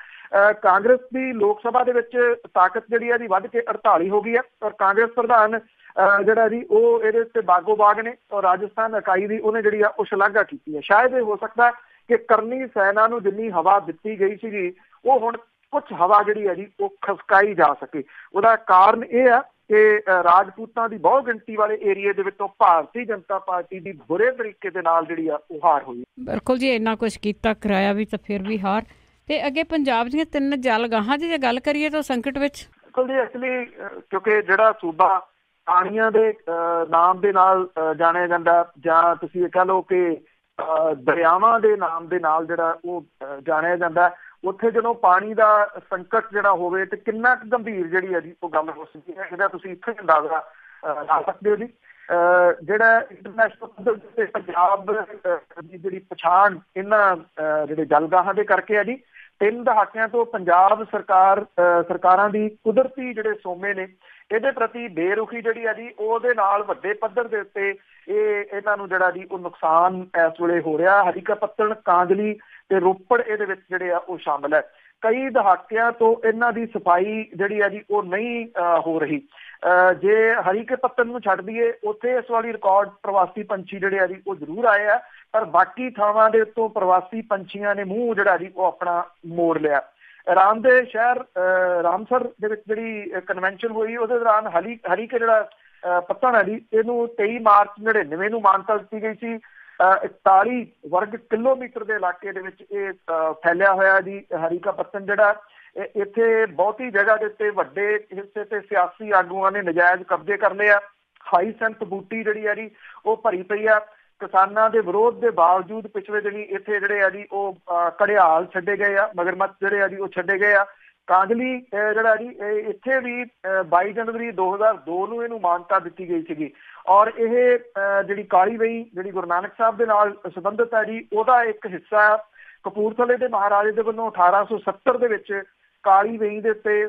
ਕਾਂਗਰਸ ਦੀ ਲੋਕ ਸਭਾ ਦੇ ਵਿੱਚ ਤਾਕਤ ਜਿਹੜੀ ਹੈ ਜੀ ਵੱਧ ਕੇ 48 ਹੋ ਗਈ ਹੈ ਔਰ ਕਾਂਗਰਸ ਪ੍ਰਧਾਨ ਜਿਹੜਾ ਜੀ ਉਹ ਇਹਦੇ ਉੱਤੇ ਬਾਗੋ ਬਾਗ ਨੇ ਔਰ ਰਾਜਸਥਾਨ ਇਕਾਈ ਦੀ ਉਹਨੇ ਜਿਹੜੀ ਆ ਉਹ ਸ਼ਲਾਘਾ ਕੀਤੀ ਹੈ। ਸ਼ਾਇਦ ਇਹ ਹੋ ਸਕਦਾ ਕਿ ਕਰਨੀ ਸੈਨਾ ਨੂੰ ਜਿੰਨੀ ਹਵਾ ਦਿੱਤੀ ਗਈ ਸੀਗੀ ਉਹ ਹੁਣ ਕੁਝ ਹਵਾ ਜਿਹੜੀ ਹੈ ਜੀ ਉਹ ਖਸਕਾਈ ਜਾ ਸਕੇ। ਉਹਦਾ ਕਾਰਨ ਇਹ ਆ ਕਿ ਰਾਜਪੂਤਾਂ ਦੀ ਬਹੁ ਗਿਣਤੀ ਵਾਲੇ ਏਰੀਏ ਦੇ ਵਿੱਚੋਂ ਭਾਰਤੀ ਜਨਤਾ ਪਾਰਟੀ ਦੀ ਬੁਰੇ ਤਰੀਕੇ ਦੇ ਨਾਲ ਜਿਹੜੀ ਆ ਉਹ ਹਾਰ ਹੋਈ। ਬਿਲਕੁਲ ਜੀ, ਇੰਨਾ ਕੁਛ ਕੀਤਾ, ਕਰਾਇਆ ਵੀ ਤਾਂ ਫਿਰ ਵੀ ਹਾਰ। ਤੇ ਅੱਗੇ ਪੰਜਾਬ ਦੀਆਂ 3 ਜਲਗਾਹਾਂ ਦੀ ਜੇ ਗੱਲ ਕਰੀਏ ਤਾਂ ਸੰਕਟ ਵਿੱਚ। ਬਿਲਕੁਲ ਜੀ, ਐਕਚੁਅਲੀ ਕਿਉਂਕਿ ਜਿਹੜਾ ਸੂਬਾ ਪਾਣੀਆਂ ਦੇ ਨਾਮ ਦੇ ਨਾਲ ਜਾਣਿਆ ਜਾਂਦਾ ਜਾਂ ਤੁਸੀਂ ਇਹ ਕਹਿ ਲਓ ਕਿ ਦਰਿਆਵਾਂ ਦੇ ਨਾਮ ਦੇ ਨਾਲ ਜਿਹੜਾ ਉਹ ਜਾਣਿਆ ਜਾਂਦਾ, ਉੱਥੇ ਜਦੋਂ ਪਾਣੀ ਦਾ ਸੰਕਟ ਜਿਹੜਾ ਹੋਵੇ ਤੇ ਕਿੰਨਾ ਕੁ ਗੰਭੀਰ ਜਿਹੜੀ ਹੈ ਜੀ ਉਹ ਗੱਲ ਹੋ ਸਕਦੀ ਹੈ, ਇਹਦਾ ਤੁਸੀਂ ਇੱਥੇ ਅੰਦਾਜ਼ਾ ਲਾ ਸਕਦੇ ਹੋ ਜੀ। ਜਿਹੜਾ ਇੰਟਰਨੈਸ਼ਨਲ ਪੱਧਰ ਤੇ ਪੰਜਾਬ ਦੀ ਜਿਹੜੀ ਪਛਾਣ ਇਹਨਾਂ ਜਿਹੜੇ ਜਲਗਾਹਾਂ ਦੇ ਕਰਕੇ ਹੈ ਜੀ। 3 ਦਹਾਕਿਆਂ ਤੋਂ ਪੰਜਾਬ ਸਰਕਾਰਾਂ ਦੀ ਕੁਦਰਤੀ ਜਿਹੜੇ ਸੋਮੇ ਨੇ ਇਹਦੇ ਪ੍ਰਤੀ ਬੇਰੁਖੀ ਜਿਹੜੀ ਆ ਜੀ ਉਹਦੇ ਨਾਲ ਵੱਡੇ ਪੱਧਰ ਦੇ ਉੱਤੇ ਇਹਨਾਂ ਨੂੰ ਜਿਹੜਾ ਜੀ ਉਹ ਨੁਕਸਾਨ ਇਸ ਵੇਲੇ ਹੋ ਰਿਹਾ। ਹਰੀਕਾ ਪੱਤਣ, ਕਾਂਜਲੀ ਤੇ ਰੋਪੜ ਇਹਦੇ ਵਿੱਚ ਜਿਹੜੇ ਆ ਉਹ ਸ਼ਾਮਲ ਹੈ। ਕਈ ਦਹਾਕਿਆਂ ਤੋਂ ਇਹਨਾਂ ਦੀ ਸਫਾਈ ਜਿਹੜੀ ਆ ਜੀ ਉਹ ਨਹੀਂ ਹੋ ਰਹੀ। ਜੇ ਹਰੀਕੇ ਪੱਤਣ ਨੂੰ ਛੱਡ ਦਈਏ ਉੱਥੇ ਇਸ ਵਾਲੀ ਰਿਕਾਰਡ ਪ੍ਰਵਾਸੀ ਪੰਛੀ ਜਿਹੜੇ ਆ ਜੀ ਉਹ ਜ਼ਰੂਰ ਆਏ ਆ, ਪਰ ਬਾਕੀ ਥਾਵਾਂ ਦੇ ਉੱਤੋਂ ਪ੍ਰਵਾਸੀ ਪੰਛੀਆਂ ਨੇ ਮੂੰਹ ਜਿਹੜਾ ਜੀ ਉਹ ਆਪਣਾ ਮੋੜ ਲਿਆ। ਰਾਮ ਦੇ ਸ਼ਹਿਰ ਰਾਮਸਰ ਦੇ ਵਿੱਚ ਜਿਹੜੀ ਕਨਵੈਨਸ਼ਨ ਹੋਈ ਉਹਦੇ ਦੌਰਾਨ ਹਰੀਕੇ ਜਿਹੜਾ ਪੱਤਣ ਹੈ ਜੀ ਇਹਨੂੰ 23 ਮਾਰਚ 1999 ਨੂੰ ਮਾਨਤਾ ਦਿੱਤੀ ਗਈ ਸੀ। 41 ਵਰਗ ਕਿਲੋਮੀਟਰ ਦੇ ਇਲਾਕੇ ਦੇ ਵਿੱਚ ਇਹ ਫੈਲਿਆ ਹੋਇਆ ਜੀ ਹਰੀਕਾ ਪੱਤਣ ਜਿਹੜਾ। ਇੱਥੇ ਬਹੁਤੀ ਜਗ੍ਹਾ ਦੇ ਉੱਤੇ ਵੱਡੇ ਹਿੱਸੇ ਤੇ ਸਿਆਸੀ ਆਗੂਆਂ ਨੇ ਨਜਾਇਜ਼ ਕਬਜ਼ੇ ਕਰ ਲਏ ਆ। ਹਾਈਸੈਂਥ ਬੂਟੀ ਜਿਹੜੀ ਆ ਜੀ ਉਹ ਭਰੀ ਪਈ ਆ। ਕਿਸਾਨਾਂ ਦੇ ਵਿਰੋਧ ਦੇ ਬਾਵਜੂਦ ਪਿਛਲੇ ਦਿਨੀ ਇੱਥੇ ਜਿਹੜੇ ਆ ਜੀ ਉਹ ਘੜਿਆਲ ਛੱਡੇ ਗਏ ਆ, ਮਗਰਮੱਛ ਜਿਹੜੇ ਆ ਜੀ ਉਹ ਛੱਡੇ ਗਏ ਆ। ਕਾਂਜਲੀ ਜਿਹੜਾ ਜੀ ਇੱਥੇ ਵੀ 22 ਜਨਵਰੀ 2002 ਨੂੰ ਇਹਨੂੰ ਮਾਨਤਾ ਦਿੱਤੀ ਗਈ ਸੀਗੀ ਔਰ ਇਹ ਜਿਹੜੀ ਕਾਲੀ ਬਈ ਜਿਹੜੀ ਗੁਰੂ ਨਾਨਕ ਸਾਹਿਬ ਦੇ ਨਾਲ ਸੰਬੰਧਿਤ ਹੈ ਜੀ ਉਹਦਾ ਇੱਕ ਹਿੱਸਾ ਕਪੂਰਥਲੇ ਦੇ ਮਹਾਰਾਜੇ ਦੇ ਵੱਲੋਂ 1870 ਦੇ ਵਿੱਚ ਕਾਲੀ ਬਈ ਦੇ ਉੱਤੇ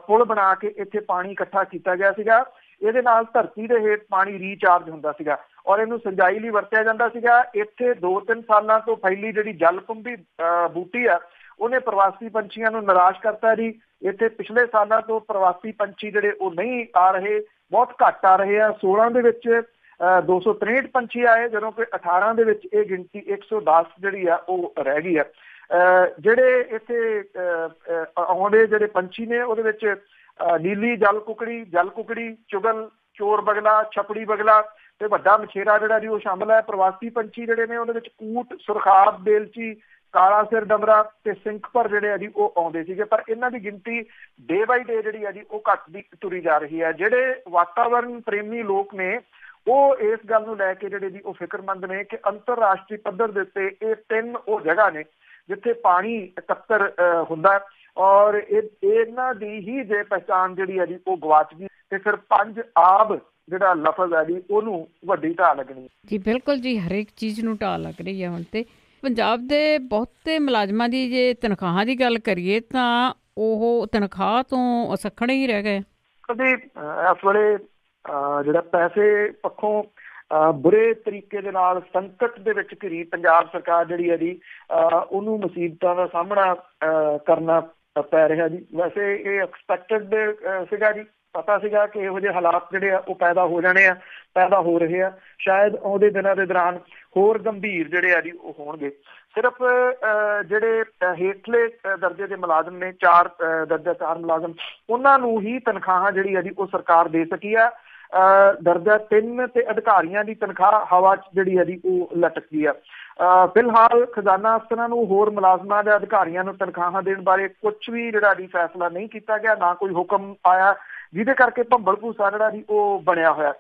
ਪੁਲ ਬਣਾ ਕੇ ਇੱਥੇ ਪਾਣੀ ਇਕੱਠਾ ਕੀਤਾ ਗਿਆ ਸੀਗਾ। ਇਹਦੇ ਨਾਲ ਧਰਤੀ ਦੇ ਹੇਠ ਪਾਣੀ ਰੀਚਾਰਜ ਹੁੰਦਾ ਸੀਗਾ ਔਰ ਇਹਨੂੰ ਸਿੰਜਾਈ ਲਈ ਵਰਤਿਆ ਜਾਂਦਾ ਸੀਗਾ। ਇੱਥੇ 2-3 ਸਾਲਾਂ ਤੋਂ ਫੈਲੀ ਜਿਹੜੀ ਜਲਕੁੰਭੀ ਬੂਟੀ ਆ ਉਹਨੇ ਪ੍ਰਵਾਸੀ ਪੰਛੀਆਂ ਨੂੰ ਨਿਰਾਸ਼ ਕਰਤਾ ਜੀ। ਇੱਥੇ ਪਿਛਲੇ ਸਾਲਾਂ ਤੋਂ ਪ੍ਰਵਾਸੀ ਪੰਛੀ ਜਿਹੜੇ ਉਹ ਨਹੀਂ ਆ ਰਹੇ, ਬਹੁਤ ਘੱਟ ਆ ਰਹੇ ਆ। 16 ਦੇ ਵਿੱਚ 263 ਪੰਛੀ ਆਏ ਜਦੋਂ ਕਿ 18 ਦੇ ਵਿੱਚ ਇਹ ਗਿਣਤੀ 110 ਜਿਹੜੀ ਆ ਉਹ ਰਹਿ ਗਈ ਆ। ਜਿਹੜੇ ਇੱਥੇ ਆਉਂਦੇ ਜਿਹੜੇ ਪੰਛੀ ਨੇ ਉਹਦੇ ਵਿੱਚ ਨੀਲੀ ਜਲ ਕੁਕੜੀ, ਚੁਗਲ, ਚੋਰ ਬਗਲਾ, ਛਪੜੀ ਬਗਲਾ ਤੇ ਵੱਡਾ ਮਛੇਰਾ ਜਿਹੜਾ ਜੀ ਉਹ ਸ਼ਾਮਲ ਹੈ। ਪ੍ਰਵਾਸੀ ਪੰਛੀ ਜਿਹੜੇ ਨੇ ਉਹਦੇ ਵਿੱਚ ਕੂਟ, ਸੁਰਖਾਬ, ਬੇਲਚੀ, ਕਾਲਾ ਸਿਰ ਡੰਬਰਾ ਤੇ ਸਿੰਖਪਰ ਜਿਹੜੇ ਆ ਜੀ ਉਹ ਆਉਂਦੇ ਸੀਗੇ, ਪਰ ਇਹਨਾਂ ਦੀ ਗਿਣਤੀ ਡੇ ਬਾਈ ਡੇ ਜਿਹੜੀ ਆ ਜੀ ਉਹ ਘੱਟਦੀ ਤੁਰੀ ਜਾ ਰਹੀ ਹੈ। ਜਿਹੜੇ ਵਾਤਾਵਰਨ ਪ੍ਰੇਮੀ ਲੋਕ ਨੇ ਉਹ ਇਸ ਗੱਲ ਨੂੰ ਲੈ ਕੇ ਜਿਹੜੇ ਜੀ ਉਹ ਫਿਕਰਮੰਦ ਨੇ ਕਿ ਅੰਤਰਰਾਸ਼ਟਰੀ ਪੱਧਰ ਦੇ ਉੱਤੇ ਇਹ 3 ਉਹ ਜਗ੍ਹਾ ਨੇ ਜਿੱਥੇ ਪਾਣੀ ਇਕੱਤਰ ਹੁੰਦਾ ਔਰ ਇਹਨਾਂ ਦੀ ਹੀ ਜੇ ਪਹਿਚਾਣ ਜਿਹੜੀ ਹੈ ਜੀ ਉਹ ਗਵਾਚ ਗਈ ਤੇ ਫਿਰ 5 ਆਬ ਜਿਹੜਾ ਲਫ਼ਜ਼ ਹੈ ਜੀ ਉਹਨੂੰ ਵੱਡੀ ਢਾਹ ਲੱਗਣੀ ਜੀ। ਬਿਲਕੁਲ ਜੀ, ਹਰੇਕ ਚੀਜ਼ ਨੂੰ ਢਾਹ ਲੱਗ ਰਹੀ ਹੈ ਹੁਣ। ਤੇ ਪੰਜਾਬ ਦੇ ਬਹੁਤੇ ਮੁਲਾਜ਼ਮਾਂ ਦੀ ਜੇ ਤਨਖਾਹਾਂ ਦੀ ਗੱਲ ਕਰੀਏ ਤਾਂ ਉਹ ਤਨਖਾਹ ਤੋਂ ਅਸਖਣੇ ਹੀ ਰਹਿ ਗਏ। ਕਦੇ ਇਸ ਵੇਲੇ ਜਿਹੜਾ ਪੈਸੇ ਪੱਖੋਂ ਬੁਰੇ ਤਰੀਕੇ ਦੇ ਨਾਲ ਸੰਕਟ ਦੇ ਵਿੱਚ ਘਿਰੀ ਪੰਜਾਬ ਸਰਕਾਰ ਜਿਹੜੀ ਹੈ ਜੀ ਉਹਨੂੰ ਮੁਸੀਬਤਾਂ ਦਾ ਸਾਹਮਣਾ ਕਰਨਾ ਪੈ ਰਿਹਾ ਜੀ। ਵੈਸੇ ਇਹ ਐਕਸਪੈਕਟਡ ਸੀਗਾ ਜੀ, ਪਤਾ ਸੀਗਾ ਕਿ ਇਹੋ ਜਿਹੇ ਹਾਲਾਤ ਜਿਹੜੇ ਆ ਉਹ ਪੈਦਾ ਹੋ ਜਾਣੇ ਆ, ਪੈਦਾ ਹੋ ਰਹੇ ਆ। ਸ਼ਾਇਦ ਆਉਂਦੇ ਦਿਨਾਂ ਦੇ ਦੌਰਾਨ ਹੋਰ ਗੰਭੀਰ ਜਿਹੜੇ ਆ ਜੀ ਉਹ ਹੋਣਗੇ। ਸਿਰਫ ਜਿਹੜੇ ਹੇਠਲੇ ਦਰਜੇ ਦੇ ਮੁਲਾਜ਼ਮ ਨੇ, ਦਰਜਾ 4 ਮੁਲਾਜ਼ਮ, ਉਹਨਾਂ ਨੂੰ ਹੀ ਤਨਖਾਹਾਂ ਜਿਹੜੀ ਆ ਜੀ ਉਹ ਸਰਕਾਰ ਦੇ ਸਕੀ ਆ। ਦਰਜਾ 3 ਤੇ ਅਧਿਕਾਰੀਆਂ ਦੀ ਤਨਖਾਹ ਹਵਾ 'ਚ ਜਿਹੜੀ ਆ ਜੀ ਉਹ ਲਟਕਦੀ ਆ। ਫਿਲਹਾਲ ਖਜ਼ਾਨਾ ਅਫਸਰਾਂ ਨੂੰ, ਹੋਰ ਮੁਲਾਜ਼ਮਾਂ ਜਾਂ ਅਧਿਕਾਰੀਆਂ ਨੂੰ ਤਨਖਾਹਾਂ ਦੇਣ ਬਾਰੇ ਕੁਛ ਵੀ ਜਿਹੜਾ ਜੀ ਫੈਸਲਾ ਨਹੀਂ ਕੀਤਾ ਗਿਆ, ਨਾ ਕੋਈ ਹੁਕਮ ਆਇਆ, ਜਿਹਦੇ ਕਰਕੇ ਭੰਬਲ ਭੂਸਾ ਜਿਹੜਾ ਜੀ ਉਹ ਬਣਿਆ ਹੋਇਆ।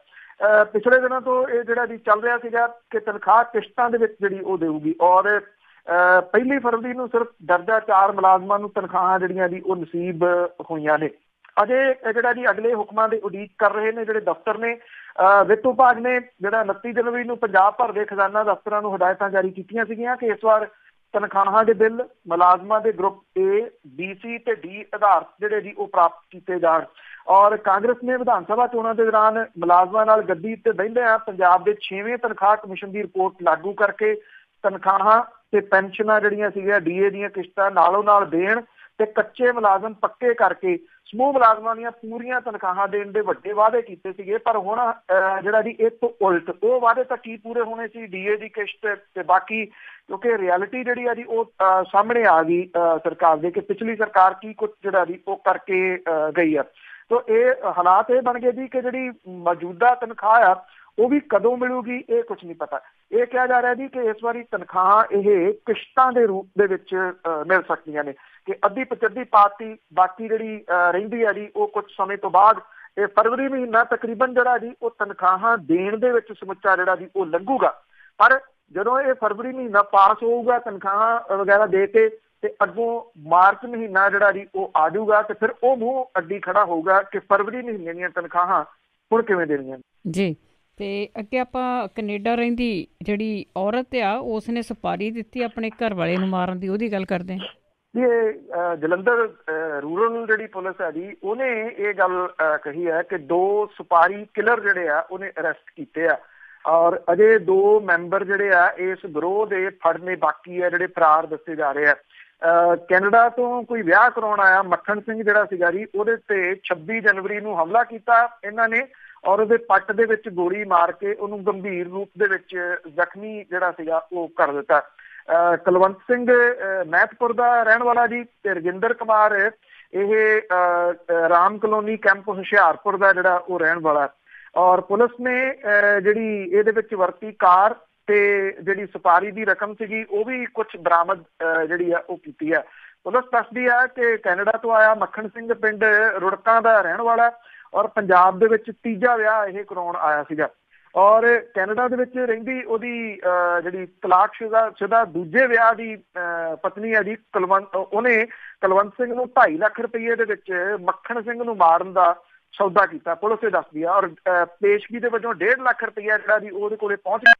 ਪਿਛਲੇ ਦਿਨਾਂ ਤੋਂ ਇਹ ਜਿਹੜਾ ਜੀ ਚੱਲ ਰਿਹਾ ਸੀਗਾ ਕਿ ਤਨਖਾਹ ਕਿਸ਼ਤਾਂ ਦੇ ਵਿੱਚ ਜਿਹੜੀ ਉਹ ਦੇਊਗੀ, ਔਰ 1 ਫਰਵਰੀ ਨੂੰ ਸਿਰਫ ਦਰਜਾ 4 ਮੁਲਾਜ਼ਮਾਂ ਨੂੰ ਤਨਖਾਹਾਂ ਜਿਹੜੀਆਂ ਜੀ ਉਹ ਨਸੀਬ ਹੋਈਆਂ ਨੇ। ਅਜੇ ਜਿਹੜਾ ਜੀ ਅਗਲੇ ਹੁਕਮਾਂ ਦੀ ਉਡੀਕ ਕਰ ਰਹੇ ਨੇ ਜਿਹੜੇ ਦਫ਼ਤਰ ਨੇ। ਵਿੱਤ ਵਿਭਾਗ ਨੇ ਜਿਹੜਾ 29 ਜਨਵਰੀ ਨੂੰ ਪੰਜਾਬ ਭਰ ਦੇ ਖਜ਼ਾਨਾ ਦਫ਼ਤਰਾਂ ਨੂੰ ਹਦਾਇਤਾਂ ਜਾਰੀ ਕੀਤੀਆਂ ਸੀਗੀਆਂ ਕਿ ਇਸ ਵਾਰ ਤਨਖਾਹਾਂ ਦੇ ਬਿੱਲ ਮੁਲਾਜ਼ਮਾਂ ਦੇ ਗਰੁੱਪ A, B, C ਤੇ D ਆਧਾਰ ਜਿਹੜੇ ਜੀ ਉਹ ਪ੍ਰਾਪਤ ਕੀਤੇ ਜਾਣ। ਔਰ ਕਾਂਗਰਸ ਨੇ ਵਿਧਾਨ ਸਭਾ ਚੋਣਾਂ ਦੇ ਦੌਰਾਨ ਮੁਲਾਜ਼ਮਾਂ ਨਾਲ ਗੱਦੀ ਤੇ ਬਹਿੰਦਿਆਂ ਪੰਜਾਬ ਦੇ 6ਵੇਂ ਤਨਖਾਹ ਕਮਿਸ਼ਨ ਦੀ ਰਿਪੋਰਟ ਲਾਗੂ ਕਰਕੇ ਤਨਖਾਹਾਂ ਤੇ ਪੈਨਸ਼ਨਾਂ ਜਿਹੜੀਆਂ ਸੀਗੀਆਂ DA ਦੀਆਂ ਕਿਸ਼ਤਾਂ ਨਾਲੋਂ ਨਾਲ ਦੇਣ ਤੇ ਕੱਚੇ ਮੁਲਾਜ਼ਮ ਪੱਕੇ ਕਰਕੇ ਸਮੂਹ ਮੁਲਾਜ਼ਮਾਂ ਦੀਆਂ ਪੂਰੀਆਂ ਤਨਖਾਹਾਂ ਦੇਣ ਦੇ ਵੱਡੇ ਵਾਅਦੇ ਕੀਤੇ ਸੀਗੇ। ਪਰ ਹੁਣ ਜਿਹੜਾ ਜੀ ਇਹ ਤੋਂ ਉਲਟ ਉਹ ਵਾਅਦੇ ਤਾਂ ਕੀ ਪੂਰੇ ਹੋਣੇ ਸੀ, DA ਦੀ ਕਿਸ਼ਤ ਤੇ ਬਾਕੀ, ਕਿਉਂਕਿ ਰਿਐਲਿਟੀ ਜਿਹੜੀ ਆ ਜੀ ਉਹ ਸਾਹਮਣੇ ਆ ਗਈ ਸਰਕਾਰ ਦੇ ਕਿ ਪਿਛਲੀ ਸਰਕਾਰ ਕੀ ਕੁਝ ਜਿਹੜਾ ਜੀ ਉਹ ਕਰਕੇ ਗਈ ਆ। ਤੋ ਇਹ ਹਾਲਾਤ ਇਹ ਬਣ ਗਏ ਜੀ ਕਿ ਜਿਹੜੀ ਮੌਜੂਦਾ ਤਨਖਾਹ ਆ ਉਹ ਵੀ ਕਦੋਂ ਮਿਲੂਗੀ ਇਹ ਕੁਝ ਨਹੀਂ ਪਤਾ। ਇਹ ਕਿਹਾ ਜਾ ਰਿਹਾ ਜੀ ਕਿ ਇਸ ਵਾਰੀ ਤਨਖਾਹਾਂ ਇਹ ਕਿਸ਼ਤਾਂ ਦੇ ਰੂਪ ਦੇ ਵਿੱਚ ਮਿਲ ਸਕਦੀਆਂ ਨੇ, ਕਿ ਅੱਧੀ ਪਚੱਧੀ ਪਾਤੀ ਬਾਕੀ ਜਿਹੜੀ ਰਹਿੰਦੀ ਆ ਜੀ ਉਹ ਕੁਝ ਸਮੇਂ ਤੋਂ ਬਾਅਦ ਇਹ ਫਰਵਰੀ ਮਹੀਨਾ ਤਕਰੀਬਨ ਜਿਹੜਾ ਜੀ ਉਹ ਤਨਖਾਹਾਂ ਦੇਣ ਦੇ ਵਿੱਚ ਸਮੁੱਚਾ ਜਿਹੜਾ ਜੀ ਉਹ ਲੰਘੂਗਾ। ਪਰ ਜਦੋਂ ਇਹ ਫਰਵਰੀ ਮਹੀਨਾ ਪਾਸ ਹੋਊਗਾ ਤਨਖਾਹਾਂ ਵਗੈਰਾ ਦੇ ਕੇ ਤੇ ਅੱਗੋਂ ਮਾਰਚ ਮਹੀਨਾ ਜਿਹੜਾ ਜੀ ਉਹ ਆ ਜਾਊਗਾ ਤੇ ਫਿਰ ਉਹ ਮੂੰਹ ਅੱਡੀ ਖੜਾ ਹੋਊਗਾ ਕਿ ਫਰਵਰੀ ਮਹੀਨੇ ਦੀਆਂ ਤਨਖਾਹਾਂ ਹੁਣ ਕਿਵੇਂ ਦੇਣੀਆਂ ਜੀ। ਤੇ ਅੱਗੇ ਆਪਾਂ ਕੈਨੇਡਾ ਰਹਿੰਦੀ ਜਿਹੜੀ ਔਰਤ ਆ ਉਸਨੇ ਸੁਪਾਰੀ ਦਿੱਤੀ ਆਪਣੇ ਘਰ ਵਾਲੇ ਨੂੰ ਮਾਰਨ ਦੀ, ਉਹਦੀ ਗੱਲ ਕਰਦੇ ਹਾਂ। ਇਹ ਜਲੰਧਰ ਰੂਰਲ ਜਿਹੜੀ ਪੁਲਿਸ ਹੈ ਜੀ ਉਹਨੇ ਇਹ ਗੱਲ ਕਹੀ ਹੈ ਕਿ 2 ਸੁਪਾਰੀ ਕਿਲਰ ਜਿਹੜੇ ਆ ਉਹਨੇ ਅਰੈਸਟ ਕੀਤੇ ਆ, ਔਰ ਅਜੇ 2 ਮੈਂਬਰ ਜਿਹੜੇ ਆ ਇਸ ਗਰੋਹ ਦੇ ਫੜਨੇ ਬਾਕੀ ਆ, ਜਿਹੜੇ ਫਰਾਰ ਦੱਸੇ ਜਾ ਰਹੇ ਆ। ਕੈਨੇਡਾ ਤੋਂ ਕੋਈ ਵਿਆਹ ਕਰਾਉਣ ਆਇਆ ਮੱਖਣ ਸਿੰਘ ਜਿਹੜਾ ਸੀਗਾ ਜੀ ਉਹਦੇ ਤੇ 26 ਜਨਵਰੀ ਨੂੰ ਹਮਲਾ ਕੀਤਾ ਇਹਨਾਂ ਨੇ, ਔਰ ਉਹਦੇ ਪੱਟ ਦੇ ਵਿੱਚ ਗੋਲੀ ਮਾਰ ਕੇ ਉਹਨੂੰ ਗੰਭੀਰ ਰੂਪ ਦੇ ਵਿੱਚ ਜ਼ਖਮੀ ਜਿਹੜਾ ਸੀਗਾ ਉਹ ਕਰ ਦਿੱਤਾ। ਕੁਲਵੰਤ ਸਿੰਘ ਮਹਿਤਪੁਰ ਦਾ ਰਹਿਣ ਵਾਲਾ ਜੀ ਤੇ ਰਜਿੰਦਰ ਕੁਮਾਰ ਇਹ ਰਾਮ ਕਲੋਨੀ ਕੈਂਪ ਹੁਸ਼ਿਆਰਪੁਰ ਦਾ ਜਿਹੜਾ ਉਹ ਰਹਿਣ ਵਾਲਾ। ਔਰ ਪੁਲਿਸ ਨੇ ਜਿਹੜੀ ਇਹਦੇ ਵਿੱਚ ਵਰਤੀ ਕਾਰ ਤੇ ਜਿਹੜੀ ਸੁਪਾਰੀ ਦੀ ਰਕਮ ਸੀਗੀ ਉਹ ਵੀ ਕੁਝ ਬਰਾਮਦ ਜਿਹੜੀ ਆ ਉਹ ਕੀਤੀ ਆ। ਪੁਲਿਸ ਦੱਸਦੀ ਆ ਕਿ ਕੈਨੇਡਾ ਤੋਂ ਆਇਆ ਮੱਖਣ ਸਿੰਘ ਪਿੰਡ ਰੁੜਕਾਂ ਦਾ ਰਹਿਣ ਵਾਲਾ, ਔਰ ਪੰਜਾਬ ਦੇ ਵਿੱਚ 3ਜਾ ਵਿਆਹ ਇਹ ਕਰਾਉਣ ਆਇਆ ਸੀਗਾ। ਔਰ ਕੈਨੇਡਾ ਦੇ ਵਿੱਚ ਰਹਿੰਦੀ ਉਹਦੀ ਜਿਹੜੀ ਤਲਾਕਸ਼ੁਦਾ ਦੂਜੇ ਵਿਆਹ ਦੀ ਪਤਨੀ ਹੈ ਜੀ ਉਹਨੇ ਕੁਲਵੰਤ ਸਿੰਘ ਨੂੰ 2.5 ਲੱਖ ਰੁਪਏ ਦੇ ਵਿੱਚ ਮੱਖਣ ਸਿੰਘ ਨੂੰ ਮਾਰਨ ਦਾ ਸੌਦਾ ਕੀਤਾ, ਪੁਲਿਸ ਇਹ ਦੱਸਦੀ ਆ। ਔਰ ਪੇਸ਼ਗੀ ਦੇ ਵਜੋਂ 1.5 ਲੱਖ ਰੁਪਇਆ ਜਿਹੜਾ ਜੀ ਉਹਦੇ ਕੋਲੇ ਪਹੁੰਚ ਗਿਆ।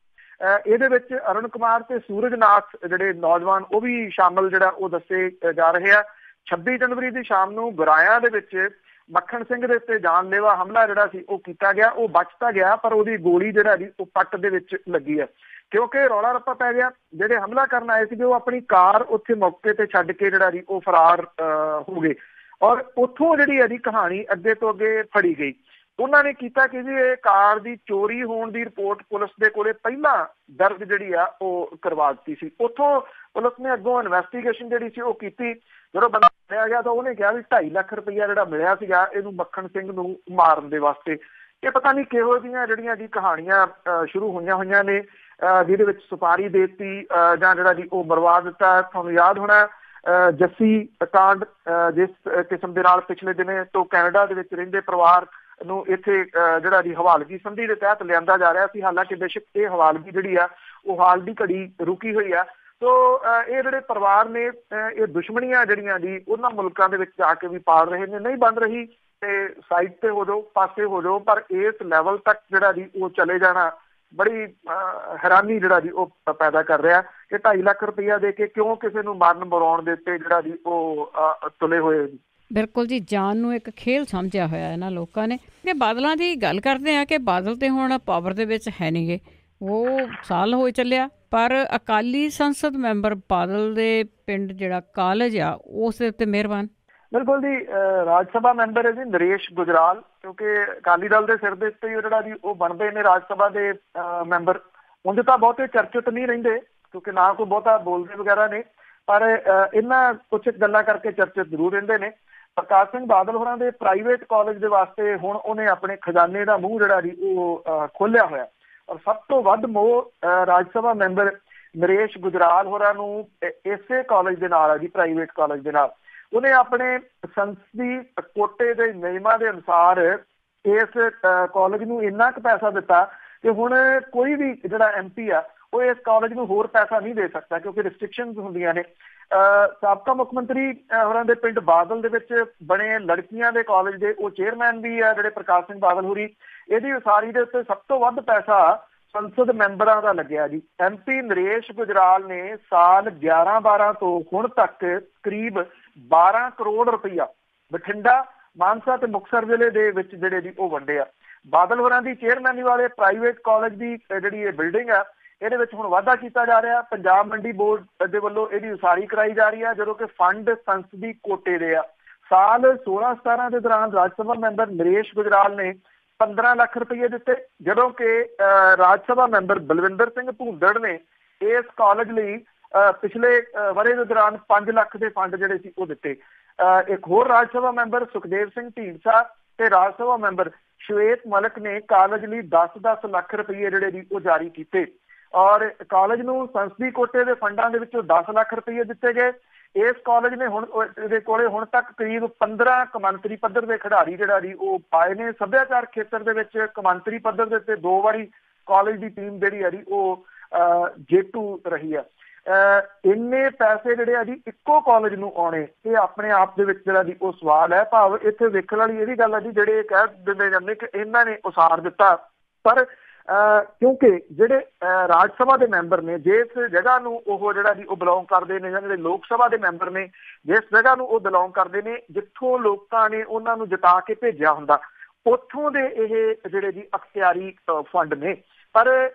ਇਹਦੇ ਵਿੱਚ ਅਰੁਣ ਕੁਮਾਰ ਤੇ ਸੂਰਜਨਾਥ ਜਿਹੜੇ ਨੌਜਵਾਨ ਉਹ ਵੀ ਸ਼ਾਮਲ ਜਿਹੜਾ ਉਹ ਦੱਸੇ ਜਾ ਰਹੇ ਆ। 26 ਜਨਵਰੀ ਦੀ ਸ਼ਾਮ ਨੂੰ ਗੁਰਾਇਆਂ ਦੇ ਵਿੱਚ ਮੱਖਣ ਸਿੰਘ ਦੇ ਉੱਤੇ ਜਾਨਲੇਵਾ ਹਮਲਾ ਜਿਹੜਾ ਸੀ ਉਹ ਕੀਤਾ ਗਿਆ। ਉਹ ਬਚ ਤਾਂ ਗਿਆ ਪਰ ਉਹਦੀ ਗੋਲੀ ਜਿਹੜਾ ਜੀ ਉਹ ਪੱਟ ਦੇ ਵਿੱਚ ਲੱਗੀ ਹੈ, ਕਿਉਂਕਿ ਰੌਲਾ ਰੱਪਾ ਪੈ ਗਿਆ। ਜਿਹੜੇ ਹਮਲਾ ਕਰਨ ਆਏ ਸੀਗੇ ਉਹ ਆਪਣੀ ਕਾਰ ਉੱਥੇ ਮੌਕੇ ਤੇ ਛੱਡ ਕੇ ਜਿਹੜਾ ਜੀ ਉਹ ਫਰਾਰ ਹੋ ਗਏ। ਔਰ ਉੱਥੋਂ ਜਿਹੜੀ ਹੈ ਜੀ ਕਹਾਣੀ ਅੱਗੇ ਤੋਂ ਅੱਗੇ ਫੜੀ ਗਈ। ਉਹਨਾਂ ਨੇ ਕੀਤਾ ਕਿ ਜੀ ਇਹ ਕਾਰ ਦੀ ਚੋਰੀ ਹੋਣ ਦੀ ਰਿਪੋਰਟ ਪੁਲਿਸ ਦੇ ਕੋਲੇ ਪਹਿਲਾਂ ਦਰਜ ਜਿਹੜੀ ਆ ਉਹ ਕਰਵਾ ਦਿੱਤੀ ਸੀ। ਉੱਥੋਂ ਪੁਲਿਸ ਨੇ ਅੱਗੋਂ ਇਨਵੈਸਟੀਗੇਸ਼ਨ ਜਿਹੜੀ ਸੀ ਉਹ ਕੀਤੀ। ਜਦੋਂ ਬੰਦਾ ਫੜਿਆ ਗਿਆ ਤਾਂ ਉਹਨੇ ਕਿਹਾ ਵੀ 2.5 ਲੱਖ ਰੁਪਇਆ ਜਿਹੜਾ ਮਿਲਿਆ ਸੀਗਾ ਇਹਨੂੰ ਮੱਖਣ ਸਿੰਘ ਨੂੰ ਮਾਰਨ ਦੇ ਵਾਸਤੇ। ਇਹ ਪਤਾ ਨਹੀਂ ਕਿਹੋ ਜਿਹੀਆਂ ਜਿਹੜੀਆਂ ਜੀ ਕਹਾਣੀਆਂ ਸ਼ੁਰੂ ਹੋਈਆਂ ਨੇ, ਜਿਹਦੇ ਵਿੱਚ ਸੁਪਾਰੀ ਦੇਤੀ ਜਾਂ ਜਿਹੜਾ ਜੀ ਉਹ ਮਰਵਾ ਦਿੱਤਾ। ਤੁਹਾਨੂੰ ਯਾਦ ਹੋਣਾ ਜੱਸੀ ਕਾਂਡ, ਜਿਸ ਕਿਸਮ ਦੇ ਨਾਲ ਪਿਛਲੇ ਦਿਨੇ ਤੋਂ ਕੈਨੇਡਾ ਦੇ ਵਿੱਚ ਰਹਿੰਦੇ ਪਰਿਵਾਰ ਨੂੰ ਇੱਥੇ ਜਿਹੜਾ ਜੀ ਹਵਾਲਗੀ ਸੰਧੀ ਦੇ ਤਹਿਤ ਲਿਆਂਦਾ ਜਾ ਰਿਹਾ ਸੀ। ਹਾਲਾਂਕਿ ਬੇਸ਼ੱਕ ਇਹ ਹਵਾਲਗੀ ਜਿਹੜੀ ਆ ਉਹ ਹਾਲ ਦੀ ਘੜੀ ਰੁਕੀ ਹੋਈ ਆ। ਸੋ ਇਹ ਜਿਹੜੇ ਪਰਿਵਾਰ ਨੇ ਇਹ ਦੁਸ਼ਮਣੀਆਂ ਜਿਹੜੀਆਂ ਜੀ ਉਹਨਾਂ ਮੁਲਕਾਂ ਦੇ ਵਿੱਚ ਜਾ ਕੇ ਵੀ ਪਾਲ ਰਹੇ ਨੇ। ਨਹੀਂ ਬਣ ਰਹੀ ਤੇ ਸਾਈਡ ਤੇ ਹੋ ਜਾਓ, ਪਾਸੇ ਹੋ ਜਾਓ, ਪਰ ਇਸ ਲੈਵਲ ਤੱਕ ਜਿਹੜਾ ਜੀ ਉਹ ਚਲੇ ਜਾਣਾ ਬੜੀ ਹੈਰਾਨੀ ਜਿਹੜਾ ਜੀ ਉਹ ਪੈਦਾ ਕਰ ਰਿਹਾ ਕਿ 2.5 ਲੱਖ ਰੁਪਇਆ ਦੇ ਕੇ ਕਿਉਂ ਕਿਸੇ ਨੂੰ ਮਾਰਨ ਮਰਾਉਣ ਦੇ ਉੱਤੇ ਜਿਹੜਾ ਜੀ ਉਹ ਤੁਲੇ ਹੋਏ ਜੀ। ਬਿਲਕੁਲ ਜੀ, ਜਾਨ ਨੂੰ ਇੱਕ ਖੇਲ ਸਮਝਿਆ ਹੋਇਆ ਇਹਨਾਂ ਲੋਕਾਂ ਨੇ। ਕਿ ਬਾਦਲਾਂ ਦੀ ਗੱਲ ਕਰਦੇ ਆ ਕਿ ਬਾਦਲ ਤੇ ਹੁਣ ਪਾਵਰ ਦੇ ਵਿੱਚ ਹੈ ਨਹੀਂ ਗੇ, ਉਹ ਸਾਲ ਹੋ ਚੱਲਿਆ, ਪਰ ਅਕਾਲੀ ਸੰਸਦ ਮੈਂਬਰ ਬਾਦਲ ਦੇ ਪਿੰਡ ਜਿਹੜਾ ਕਾਲਜ ਆ ਉਸ ਦੇ ਉੱਤੇ ਮਿਹਰਬਾਨ। ਬਿਲਕੁਲ ਜੀ। ਰਾਜ ਸਭਾ ਮੈਂਬਰ ਹੈ ਜੀ ਨਰੇਸ਼ ਗੁਜਰਾਲ, ਕਿਉਂਕਿ ਅਕਾਲੀ ਦਲ ਦੇ ਸਿਰ ਦੇ ਉੱਤੇ ਜਿਹੜਾ ਜੀ ਉਹ ਬਣਦੇ ਨੇ ਰਾਜ ਸਭਾ ਦੇ ਮੈਂਬਰ। ਉਂਝ ਤਾਂ ਬਹੁਤੇ ਚਰਚਿਤ ਨਹੀਂ ਰਹਿੰਦੇ ਕਿਉਂਕਿ ਨਾ ਕੋਈ ਬਹੁਤਾ ਬੋਲਦੇ ਵਗੈਰਾ ਨੇ, ਪਰ ਇਹਨਾਂ ਕੁਛ ਗੱਲਾਂ ਕਰਕੇ ਚਰਚਿਤ ਜ਼ਰੂਰ ਰਹਿੰਦੇ ਨੇ। ਪ੍ਰਕਾਸ਼ ਸਿੰਘ ਬਾਦਲ ਹੋਰਾਂ ਦੇ ਪ੍ਰਾਈਵੇਟ ਕਾਲਜ ਦੇ ਵਾਸਤੇ ਹੁਣ ਉਹਨੇ ਆਪਣੇ ਖਜ਼ਾਨੇ ਦਾ ਮੂੰਹ ਜਿਹੜਾ ਜੀ ਉਹ ਖੋਲਿਆ ਹੋਇਆ, ਔਰ ਸਭ ਤੋਂ ਵੱਧ ਮੋਹ ਰਾਜ ਸਭਾ ਮੈਂਬਰ ਨਰੇਸ਼ ਗੁਜਰਾਲ ਹੋਰਾਂ ਨੂੰ ਇਸੇ ਕਾਲਜ ਦੇ ਨਾਲ ਹੈ ਜੀ, ਪ੍ਰਾਈਵੇਟ ਕਾਲਜ ਦੇ ਨਾਲ। ਉਹਨੇ ਆਪਣੇ ਸੰਸਦੀ ਕੋਟੇ ਦੇ ਨਿਯਮਾਂ ਦੇ ਅਨੁਸਾਰ ਇਸ ਕਾਲਜ ਨੂੰ ਇੰਨਾ ਕੁ ਪੈਸਾ ਦਿੱਤਾ ਕਿ ਹੁਣ ਕੋਈ ਵੀ ਜਿਹੜਾ MP ਆ ਉਹ ਇਸ ਕਾਲਜ ਨੂੰ ਹੋਰ ਪੈਸਾ ਨਹੀਂ ਦੇ ਸਕਦਾ, ਕਿਉਂਕਿ ਰਿਸਟ੍ਰਿਕਸ਼ਨਸ ਹੁੰਦੀਆਂ ਨੇ। ਸਾਬਕਾ ਮੁੱਖ ਮੰਤਰੀ ਹੋਰਾਂ ਦੇ ਪਿੰਡ ਬਾਦਲ ਦੇ ਵਿੱਚ ਬਣੇ ਲੜਕੀਆਂ ਦੇ ਕਾਲਜ ਦੇ ਉਹ ਚੇਅਰਮੈਨ ਵੀ ਆ ਜਿਹੜੇ ਪ੍ਰਕਾਸ਼ ਸਿੰਘ ਬਾਦਲ ਹੋਰੀ। ਇਹਦੀ ਉਸਾਰੀ ਦੇ ਉੱਤੇ ਸਭ ਤੋਂ ਵੱਧ ਪੈਸਾ ਸੰਸਦ ਮੈਂਬਰਾਂ ਦਾ ਲੱਗਿਆ ਜੀ। MP ਨਰੇਸ਼ ਗੁਜਰਾਲ ਨੇ ਸਾਲ 11-12 ਤੋਂ ਹੁਣ ਤੱਕ ਕਰੀਬ 12 ਕਰੋੜ ਰੁਪਈਆ ਬਠਿੰਡਾ, ਮਾਨਸਾ ਤੇ ਮੁਕਤਸਰ ਜ਼ਿਲ੍ਹੇ ਦੇ ਵਿੱਚ ਜਿਹੜੇ ਜੀ ਉਹ ਵੰਡੇ ਆ। ਬਾਦਲ ਹੋਰਾਂ ਦੀ ਚੇਅਰਮੈਨੀ ਵਾਲੇ ਪ੍ਰਾਈਵੇਟ ਕਾਲਜ ਦੀ ਜਿਹੜੀ ਇਹ ਬਿਲਡਿੰਗ ਆ, ਇਹਦੇ ਵਿੱਚ ਹੁਣ ਵਾਧਾ ਕੀਤਾ ਜਾ ਰਿਹਾ। ਪੰਜਾਬ ਮੰਡੀ ਬੋਰਡ ਦੇ ਵੱਲੋਂ ਇਹਦੀ ਉਸਾਰੀ ਕਰਾਈ ਜਾ ਰਹੀ ਹੈ, ਜਦੋਂ ਕਿ ਫੰਡ ਸੰਸਦੀ ਕੋਟੇ ਦੇ ਆ। ਸਾਲ 16-17 ਦੇ ਦੌਰਾਨ ਰਾਜ ਸਭਾ ਮੈਂਬਰ ਨਰੇਸ਼ ਗੁਜਰਾਲ ਨੇ 15 ਲੱਖ ਰੁਪਏ ਦਿੱਤੇ, ਜਦੋਂ ਕਿ ਰਾਜ ਸਭਾ ਮੈਂਬਰ ਬਲਵਿੰਦਰ ਸਿੰਘ ਭੂੰਦੜ ਨੇ ਇਸ ਕਾਲਜ ਲਈ ਪਿਛਲੇ ਵਰ੍ਹੇ ਦੇ ਦੌਰਾਨ 5 ਲੱਖ ਦੇ ਫੰਡ ਜਿਹੜੇ ਸੀ ਉਹ ਦਿੱਤੇ। ਇੱਕ ਹੋਰ ਰਾਜ ਸਭਾ ਮੈਂਬਰ ਸੁਖਦੇਵ ਸਿੰਘ ਢੀਂਡਸਾ ਤੇ ਰਾਜ ਸਭਾ ਮੈਂਬਰ ਸ਼ਵੇਤ ਮਲਿਕ ਨੇ ਕਾਲਜ ਲਈ 10-10 ਲੱਖ ਰੁਪਏ ਜਿਹੜੇ ਜੀ ਉਹ ਜਾਰੀ ਕੀਤੇ, ਔਰ ਕਾਲਜ ਨੂੰ ਸੰਸਦੀ ਕੋਟੇ ਦੇ ਫੰਡਾਂ ਦੇ ਵਿੱਚੋਂ 10 ਲੱਖ ਰੁਪਏ ਦਿੱਤੇ ਗਏ। ਇਸ ਕਾਲਜ ਨੇ ਹੁਣ ਇਹਦੇ ਕੋਲੇ ਹੁਣ ਤੱਕ ਕਰੀਬ 15 ਕੌਮਾਂਤਰੀ ਪੱਧਰ ਦੇ ਖਿਡਾਰੀ ਜਿਹੜਾ ਜੀ ਉਹ ਪਾਏ ਨੇ। ਸੱਭਿਆਚਾਰ ਖੇਤਰ ਦੇ ਵਿੱਚ ਕੌਮਾਂਤਰੀ ਪੱਧਰ ਦੇ ਉੱਤੇ 2 ਵਾਰੀ ਕਾਲਜ ਦੀ ਟੀਮ ਜਿਹੜੀ ਆ ਜੀ ਉਹ ਜੇਤੂ ਰਹੀ ਆ। ਇੰਨੇ ਪੈਸੇ ਜਿਹੜੇ ਆ ਜੀ ਇੱਕੋ ਕਾਲਜ ਨੂੰ ਆਉਣੇ, ਇਹ ਆਪਣੇ ਆਪ ਦੇ ਵਿੱਚ ਜਿਹੜਾ ਜੀ ਉਹ ਸਵਾਲ ਹੈ। ਭਾਵ ਇੱਥੇ ਵੇਖਣ ਵਾਲੀ ਇਹ ਵੀ ਗੱਲ ਆ ਜੀ, ਜਿਹੜੇ ਕਹਿ ਦਿੰਦੇ ਜਾਂਦੇ ਕਿ ਇਹਨਾਂ ਨੇ ਉਸਾਰ ਦਿੱਤਾ, ਪਰ ਕਿਉਂਕਿ ਜਿਹੜੇ ਰਾਜ ਸਭਾ ਦੇ ਮੈਂਬਰ ਨੇ ਜਿਸ ਜਗ੍ਹਾ ਨੂੰ ਉਹ ਜਿਹੜਾ ਜੀ ਉਹ ਬਿਲੋਂਗ ਕਰਦੇ ਨੇ, ਜਾਂ ਜਿਹੜੇ ਲੋਕ ਸਭਾ ਦੇ ਮੈਂਬਰ ਨੇ ਜਿਸ ਜਗ੍ਹਾ ਨੂੰ ਉਹ ਬਿਲੋਂਗ ਕਰਦੇ ਨੇ, ਜਿੱਥੋਂ ਲੋਕਾਂ ਨੇ ਉਹਨਾਂ ਨੂੰ ਜਿਤਾ ਕੇ ਭੇਜਿਆ ਹੁੰਦਾ, ਉੱਥੋਂ ਦੇ ਇਹ ਜਿਹੜੇ ਜੀ ਅਖਤਿਆਰੀ ਫੰਡ ਨੇ। ਪਰ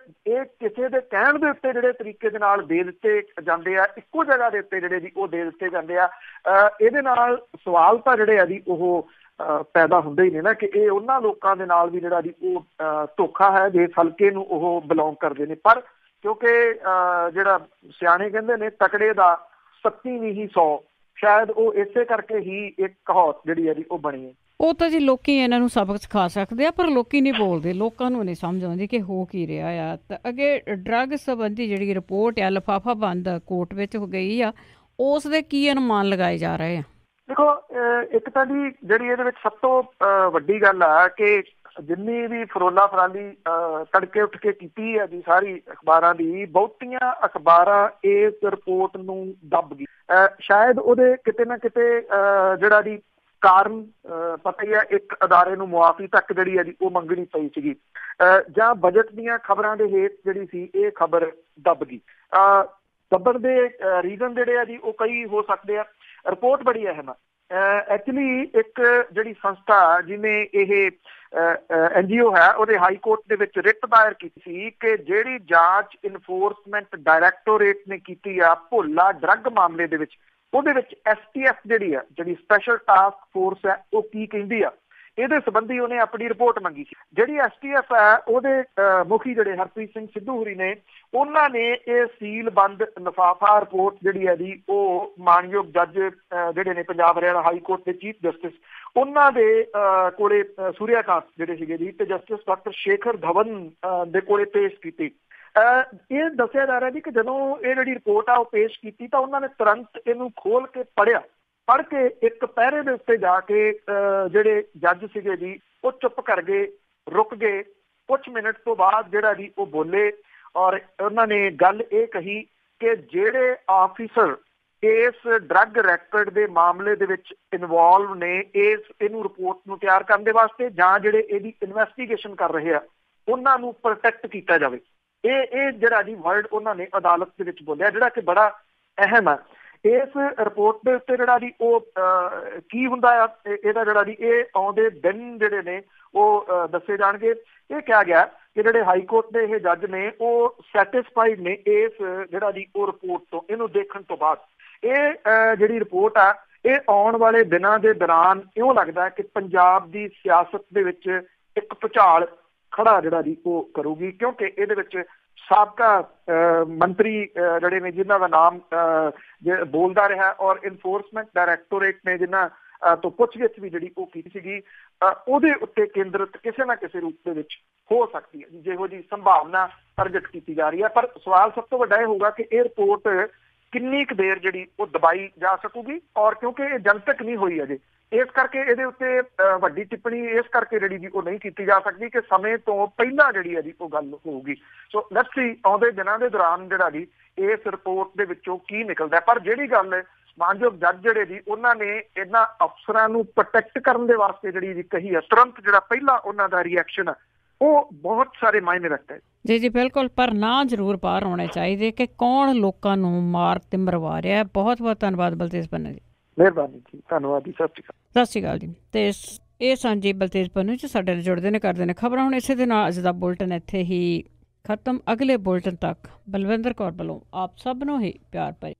ਇਹ ਕਿਸੇ ਦੇ ਕਹਿਣ ਦੇ ਉੱਤੇ ਜਿਹੜੇ ਤਰੀਕੇ ਦੇ ਨਾਲ ਦੇ ਦਿੱਤੇ ਜਾਂਦੇ ਆ, ਇੱਕੋ ਜਗ੍ਹਾ ਦੇ ਉੱਤੇ ਜਿਹੜੇ ਜੀ ਉਹ ਦੇ ਦਿੱਤੇ ਜਾਂਦੇ ਆ। ਇਹਦੇ ਨਾਲ ਸਵਾਲ ਤਾਂ ਜਿਹੜੇ ਆ ਜੀ ਉਹ ਪੈਦਾ ਹੁੰਦੇ ਹੀ ਨੇ ਨਾ, ਕਿ ਇਹ ਉਹਨਾਂ ਲੋਕਾਂ ਦੇ ਨਾਲ ਵੀ ਜਿਹੜਾ ਜੀ ਉਹ ਧੋਖਾ ਹੈ ਜਿਸ ਹਲਕੇ ਨੂੰ ਉਹ ਬਿਲੋਂਗ ਕਰਦੇ ਨੇ। ਪਰ ਕਿਉਂਕਿ ਜਿਹੜਾ ਸਿਆਣੇ ਕਹਿੰਦੇ ਨੇ ਤਕੜੇ ਦਾ 27 ਨਹੀਂ 100, ਸ਼ਾਇਦ ਉਹ ਇਸੇ ਕਰਕੇ ਹੀ ਇੱਕ ਕਹਾਵਤ ਜਿਹੜੀ ਹੈ ਜੀ ਉਹ ਬਣੀ ਹੈ। ਉਹ ਤਾਂ ਜੀ ਲੋਕੀ ਇਹਨਾਂ ਨੂੰ ਸਬਕ ਸਿਖਾ ਸਕਦੇ ਆ, ਪਰ ਲੋਕੀ ਨਹੀਂ ਬੋਲਦੇ, ਲੋਕਾਂ ਨੂੰ ਨਹੀਂ ਸਮਝ ਆਉਂਦੀ ਕਿ ਹੋ ਕੀ ਰਿਹਾ ਆ। ਤਾਂ ਅੱਗੇ ਡਰੱਗ ਸੰਬੰਧੀ ਜਿਹੜੀ ਰਿਪੋਰਟ ਆ ਲਿਫਾਫਾ ਬੰਦ ਕੋਰਟ ਵਿੱਚ ਹੋ ਗਈ ਆ, ਉਸ ਦੇ ਕੀ ਅਨੁਮਾਨ ਲਗਾਏ ਜਾ ਰਹੇ ਆ? ਦੇਖੋ, ਇੱਕ ਤਾਂ ਜੀ ਜਿਹੜੀ ਇਹਦੇ ਵਿੱਚ ਸਭ ਤੋਂ ਵੱਡੀ ਗੱਲ ਆ ਕਿ ਜਿੰਨੀ ਵੀ ਫਰੋਲਾ ਫਰਾਲੀ ਤੜਕੇ ਉੱਠ ਕੇ ਕੀਤੀ ਹੈ ਜੀ ਸਾਰੀ ਅਖਬਾਰਾਂ ਦੀ, ਬਹੁਤੀਆਂ ਅਖਬਾਰਾਂ ਇਸ ਰਿਪੋਰਟ ਨੂੰ ਦੱਬ ਗਈ। ਸ਼ਾਇਦ ਉਹਦੇ ਕਿਤੇ ਨਾ ਕਿਤੇ ਜਿਹੜਾ ਜੀ ਕਾਰਨ ਪਤਾ ਹੀ ਹੈ, ਇੱਕ ਅਦਾਰੇ ਨੂੰ ਮੁਆਫੀ ਤੱਕ ਜਿਹੜੀ ਹੈ ਜੀ ਉਹ ਮੰਗਣੀ ਪਈ ਸੀਗੀ, ਜਾਂ ਬਜਟ ਦੀਆਂ ਖਬਰਾਂ ਦੇ ਹੇਠ ਜਿਹੜੀ ਸੀ ਇਹ ਖਬਰ ਦੱਬ ਗਈ। ਦੱਬਣ ਦੇ ਰੀਜ਼ਨ ਜਿਹੜੇ ਆ ਜੀ ਉਹ ਕਈ ਹੋ ਸਕਦੇ ਆ। ਰਿਪੋਰਟ ਬੜੀ ਅਹਿਮ ਆ। ਐਕਚੁਅਲੀ ਇੱਕ ਜਿਹੜੀ ਸੰਸਥਾ ਜਿਹਨੇ ਇਹ NGO ਹੈ, ਉਹਦੇ ਹਾਈ ਕੋਰਟ ਦੇ ਵਿੱਚ ਰਿਟ ਦਾਇਰ ਕੀਤੀ ਸੀ ਕਿ ਜਿਹੜੀ ਜਾਂਚ ਇਨਫੋਰਸਮੈਂਟ ਡਾਇਰੈਕਟੋਰੇਟ ਨੇ ਕੀਤੀ ਆ ਭੋਲਾ ਡਰੱਗ ਮਾਮਲੇ ਦੇ ਵਿੱਚ, ਉਹਦੇ ਵਿੱਚ STF ਜਿਹੜੀ ਸਪੈਸ਼ਲ ਟਾਸਕ ਫੋਰਸ ਹੈ ਉਹ ਕੀ ਕਹਿੰਦੀ ਆ, ਇਹਦੇ ਸੰਬੰਧੀ ਉਹਨੇ ਆਪਣੀ ਰਿਪੋਰਟ ਮੰਗੀ ਸੀ। ਜਿਹੜੀ STF ਹੈ ਉਹਦੇ ਮੁਖੀ ਜਿਹੜੇ ਹਰਪ੍ਰੀਤ ਸਿੰਘ ਸਿੱਧੂ ਹੋਰੀ ਨੇ, ਉਹਨਾਂ ਨੇ ਇਹ ਸੀਲ ਬੰਦ ਲਿਫਾਫਾ ਰਿਪੋਰਟ ਜਿਹੜੀ ਹੈ ਜੀ ਉਹ ਮਾਨਯੋਗ ਜੱਜ ਜਿਹੜੇ ਨੇ ਪੰਜਾਬ ਹਰਿਆਣਾ ਹਾਈ ਕੋਰਟ ਦੇ ਚੀਫ ਜਸਟਿਸ, ਉਹਨਾਂ ਦੇ ਕੋਲੇ ਸੂਰਿਆਕਾਂਤ ਜਿਹੜੇ ਸੀਗੇ ਜੀ, ਤੇ ਜਸਟਿਸ ਡਾਕਟਰ ਸ਼ੇਖਰ ਧਵਨ ਦੇ ਕੋਲੇ ਪੇਸ਼ ਕੀਤੀ। ਇਹ ਦੱਸਿਆ ਜਾ ਰਿਹਾ ਜੀ ਕਿ ਜਦੋਂ ਇਹ ਜਿਹੜੀ ਰਿਪੋਰਟ ਆ ਉਹ ਪੇਸ਼ ਕੀਤੀ ਤਾਂ ਉਹਨਾਂ ਨੇ ਤੁਰੰਤ ਇਹਨੂੰ ਖੋਲ ਕੇ ਪੜ੍ਹ ਕੇ ਇੱਕ ਪਹਿਰੇ ਦੇ ਉੱਤੇ ਜਾ ਕੇ ਜਿਹੜੇ ਜੱਜ ਸੀਗੇ ਜੀ ਉਹ ਚੁੱਪ ਕਰ ਗਏ, ਰੁਕ ਗਏ। ਕੁਛ ਮਿੰਟ ਤੋਂ ਬਾਅਦ ਜਿਹੜਾ ਜੀ ਉਹ ਬੋਲੇ, ਔਰ ਉਹਨਾਂ ਨੇ ਗੱਲ ਇਹ ਕਹੀ ਕਿ ਜਿਹੜੇ ਆਫਿਸਰ ਇਸ ਡਰੱਗ ਰੈਕਟ ਦੇ ਮਾਮਲੇ ਦੇ ਵਿੱਚ ਇਨਵੋਲਵ ਨੇ ਇਹਨੂੰ ਰਿਪੋਰਟ ਨੂੰ ਤਿਆਰ ਕਰਨ ਦੇ ਵਾਸਤੇ, ਜਾਂ ਜਿਹੜੇ ਇਹਦੀ ਇਨਵੈਸਟੀਗੇਸ਼ਨ ਕਰ ਰਹੇ ਆ, ਉਹਨਾਂ ਨੂੰ ਪ੍ਰੋਟੈਕਟ ਕੀਤਾ ਜਾਵੇ। ਇਹ ਜਿਹੜਾ ਜੀ ਵਰਡ ਉਹਨਾਂ ਨੇ ਅਦਾਲਤ ਦੇ ਵਿੱਚ ਬੋਲਿਆ, ਜਿਹੜਾ ਕਿ ਬੜਾ ਅਹਿਮ ਹੈ। ਇਸ ਰਿਪੋਰਟ ਦੇ ਉੱਤੇ ਜਿਹੜਾ ਜੀ ਉਹ ਕੀ ਹੁੰਦਾ ਆ, ਇਹਦਾ ਜਿਹੜਾ ਜੀ ਇਹ ਆਉਂਦੇ ਦਿਨ ਜਿਹੜੇ ਨੇ ਉਹ ਦੱਸੇ ਜਾਣਗੇ। ਇਹ ਕਿਹਾ ਗਿਆ ਕਿ ਜਿਹੜੇ ਹਾਈ ਕੋਰਟ ਦੇ ਇਹ ਜੱਜ ਨੇ ਉਹ ਸੈਟਿਸਫਾਈਡ ਨੇ ਇਸ ਜਿਹੜਾ ਜੀ ਉਹ ਰਿਪੋਰਟ ਤੋਂ, ਇਹਨੂੰ ਦੇਖਣ ਤੋਂ ਬਾਅਦ। ਇਹ ਜਿਹੜੀ ਰਿਪੋਰਟ ਆ ਇਹ ਆਉਣ ਵਾਲੇ ਦਿਨਾਂ ਦੇ ਦੌਰਾਨ ਇਉਂ ਲੱਗਦਾ ਕਿ ਪੰਜਾਬ ਦੀ ਸਿਆਸਤ ਦੇ ਵਿੱਚ ਇੱਕ ਭੁਚਾਲ ਖੜਾ ਜਿਹੜਾ ਜੀ ਉਹ ਕਰੂਗੀ, ਕਿਉਂਕਿ ਇਹਦੇ ਵਿੱਚ ਸਾਬਕਾ ਮੰਤਰੀ ਜਿਹੜੇ ਨੇ ਜਿਨ੍ਹਾਂ ਦਾ ਨਾਮ ਬੋਲਦਾ ਰਿਹਾ, ਔਰ ਇਨਫੋਰਸਮੈਂਟ ਡਾਇਰੈਕਟੋਰੇਟ ਨੇ ਜਿਨ੍ਹਾਂ ਤੋਂ ਪੁੱਛਗਿੱਛ ਵੀ ਜਿਹੜੀ ਉਹ ਕੀਤੀ ਸੀਗੀ, ਉਹਦੇ ਉੱਤੇ ਕੇਂਦਰਿਤ ਕਿਸੇ ਨਾ ਕਿਸੇ ਰੂਪ ਦੇ ਵਿੱਚ ਹੋ ਸਕਦੀ ਹੈ ਜਿਹੋ ਜਿਹੀ ਸੰਭਾਵਨਾ ਪ੍ਰਗਟ ਕੀਤੀ ਜਾ ਰਹੀ ਹੈ। ਪਰ ਸਵਾਲ ਸਭ ਤੋਂ ਵੱਡਾ ਇਹ ਹੋਊਗਾ ਕਿ ਇਹ ਰਿਪੋਰਟ ਕਿੰਨੀ ਕੁ ਦੇਰ ਜਿਹੜੀ ਉਹ ਦਬਾਈ ਜਾ ਸਕੂਗੀ, ਔਰ ਕਿਉਂਕਿ ਇਹ ਜਨਤਕ ਨਹੀਂ ਹੋਈ ਅਜੇ, ਇਸ ਕਰਕੇ ਇਹਦੇ ਉੱਤੇ ਵੱਡੀ ਟਿੱਪਣੀ ਇਸ ਕਰਕੇ ਜਿਹੜੀ ਜੀ ਉਹ ਨਹੀਂ ਕੀਤੀ ਜਾ ਸਕਦੀ ਕਿ ਸਮੇਂ ਤੋਂ ਪਹਿਲਾਂ ਜਿਹੜੀ ਹੈ ਜੀ ਉਹ ਗੱਲ ਹੋਊਗੀ। ਸੋ ਲੈਟਸ ਸੀ ਆਉਂਦੇ ਦਿਨਾਂ ਦੇ ਦੌਰਾਨ ਜਿਹੜਾ ਜੀ ਇਸ ਰਿਪੋਰਟ ਦੇ ਵਿੱਚੋਂ ਕੀ ਨਿਕਲਦਾ। ਪਰ ਜਿਹੜੀ ਗੱਲ ਮਾਨਯੋਗ ਜੱਜ ਜਿਹੜੇ ਜੀ ਉਹਨਾਂ ਨੇ ਇਹਨਾਂ ਅਫਸਰਾਂ ਨੂੰ ਪ੍ਰੋਟੈਕਟ ਕਰਨ ਦੇ ਵਾਸਤੇ ਜਿਹੜੀ ਜੀ ਕਹੀ ਹੈ, ਤੁਰੰਤ ਜਿਹੜਾ ਪਹਿਲਾਂ ਉਹਨਾਂ ਦਾ ਰਿਐਕਸ਼ਨ ਹੈ ਉਹ ਬਹੁਤ ਸਾਰੇ ਮਾਇਨੇ ਰੱਖਦਾ ਹੈ। ਜੀ ਜੀ ਬਿਲਕੁਲ, ਪਰ ਨਾ ਜ਼ਰੂਰ ਬਾਹਰ ਆਉਣੇ ਚਾਹੀਦੇ ਕਿ ਕੌਣ ਲੋਕਾਂ ਨੂੰ ਮਾਰ ਤੇ ਮਰਵਾ ਰਿਹਾ। ਬਹੁਤ ਬਹੁਤ ਧੰਨਵਾਦ ਬਲਤੇਜ ਪੰਨੂ ਜੀ। ਮਿਹਰਬਾਨੀ ਜੀ, ਧੰਨਵਾਦ ਜੀ, ਸਤਿ ਸ਼੍ਰੀ ਅਕਾਲ ਜੀ। ਤੇ ਇਹ ਸਨ ਜੀ ਬਲਤੇਜ ਪੰਨੂ ਜੀ, ਸਾਡੇ ਨਾਲ ਜੁੜਦੇ ਨੇ, ਕਰਦੇ ਨੇ ਖਬਰਾਂ। ਹੁਣ ਇਸੇ ਦੇ ਨਾਲ ਅੱਜ ਦਾ ਬੁਲਟਨ ਇੱਥੇ ਹੀ ਖਤਮ। ਅਗਲੇ ਬੁਲਟਨ ਤੱਕ ਬਲਵਿੰਦਰ ਕੌਰ ਵੱਲੋਂ ਆਪ ਸਭ ਨੂੰ ਹੀ ਪਿਆਰ ਭਰੀ।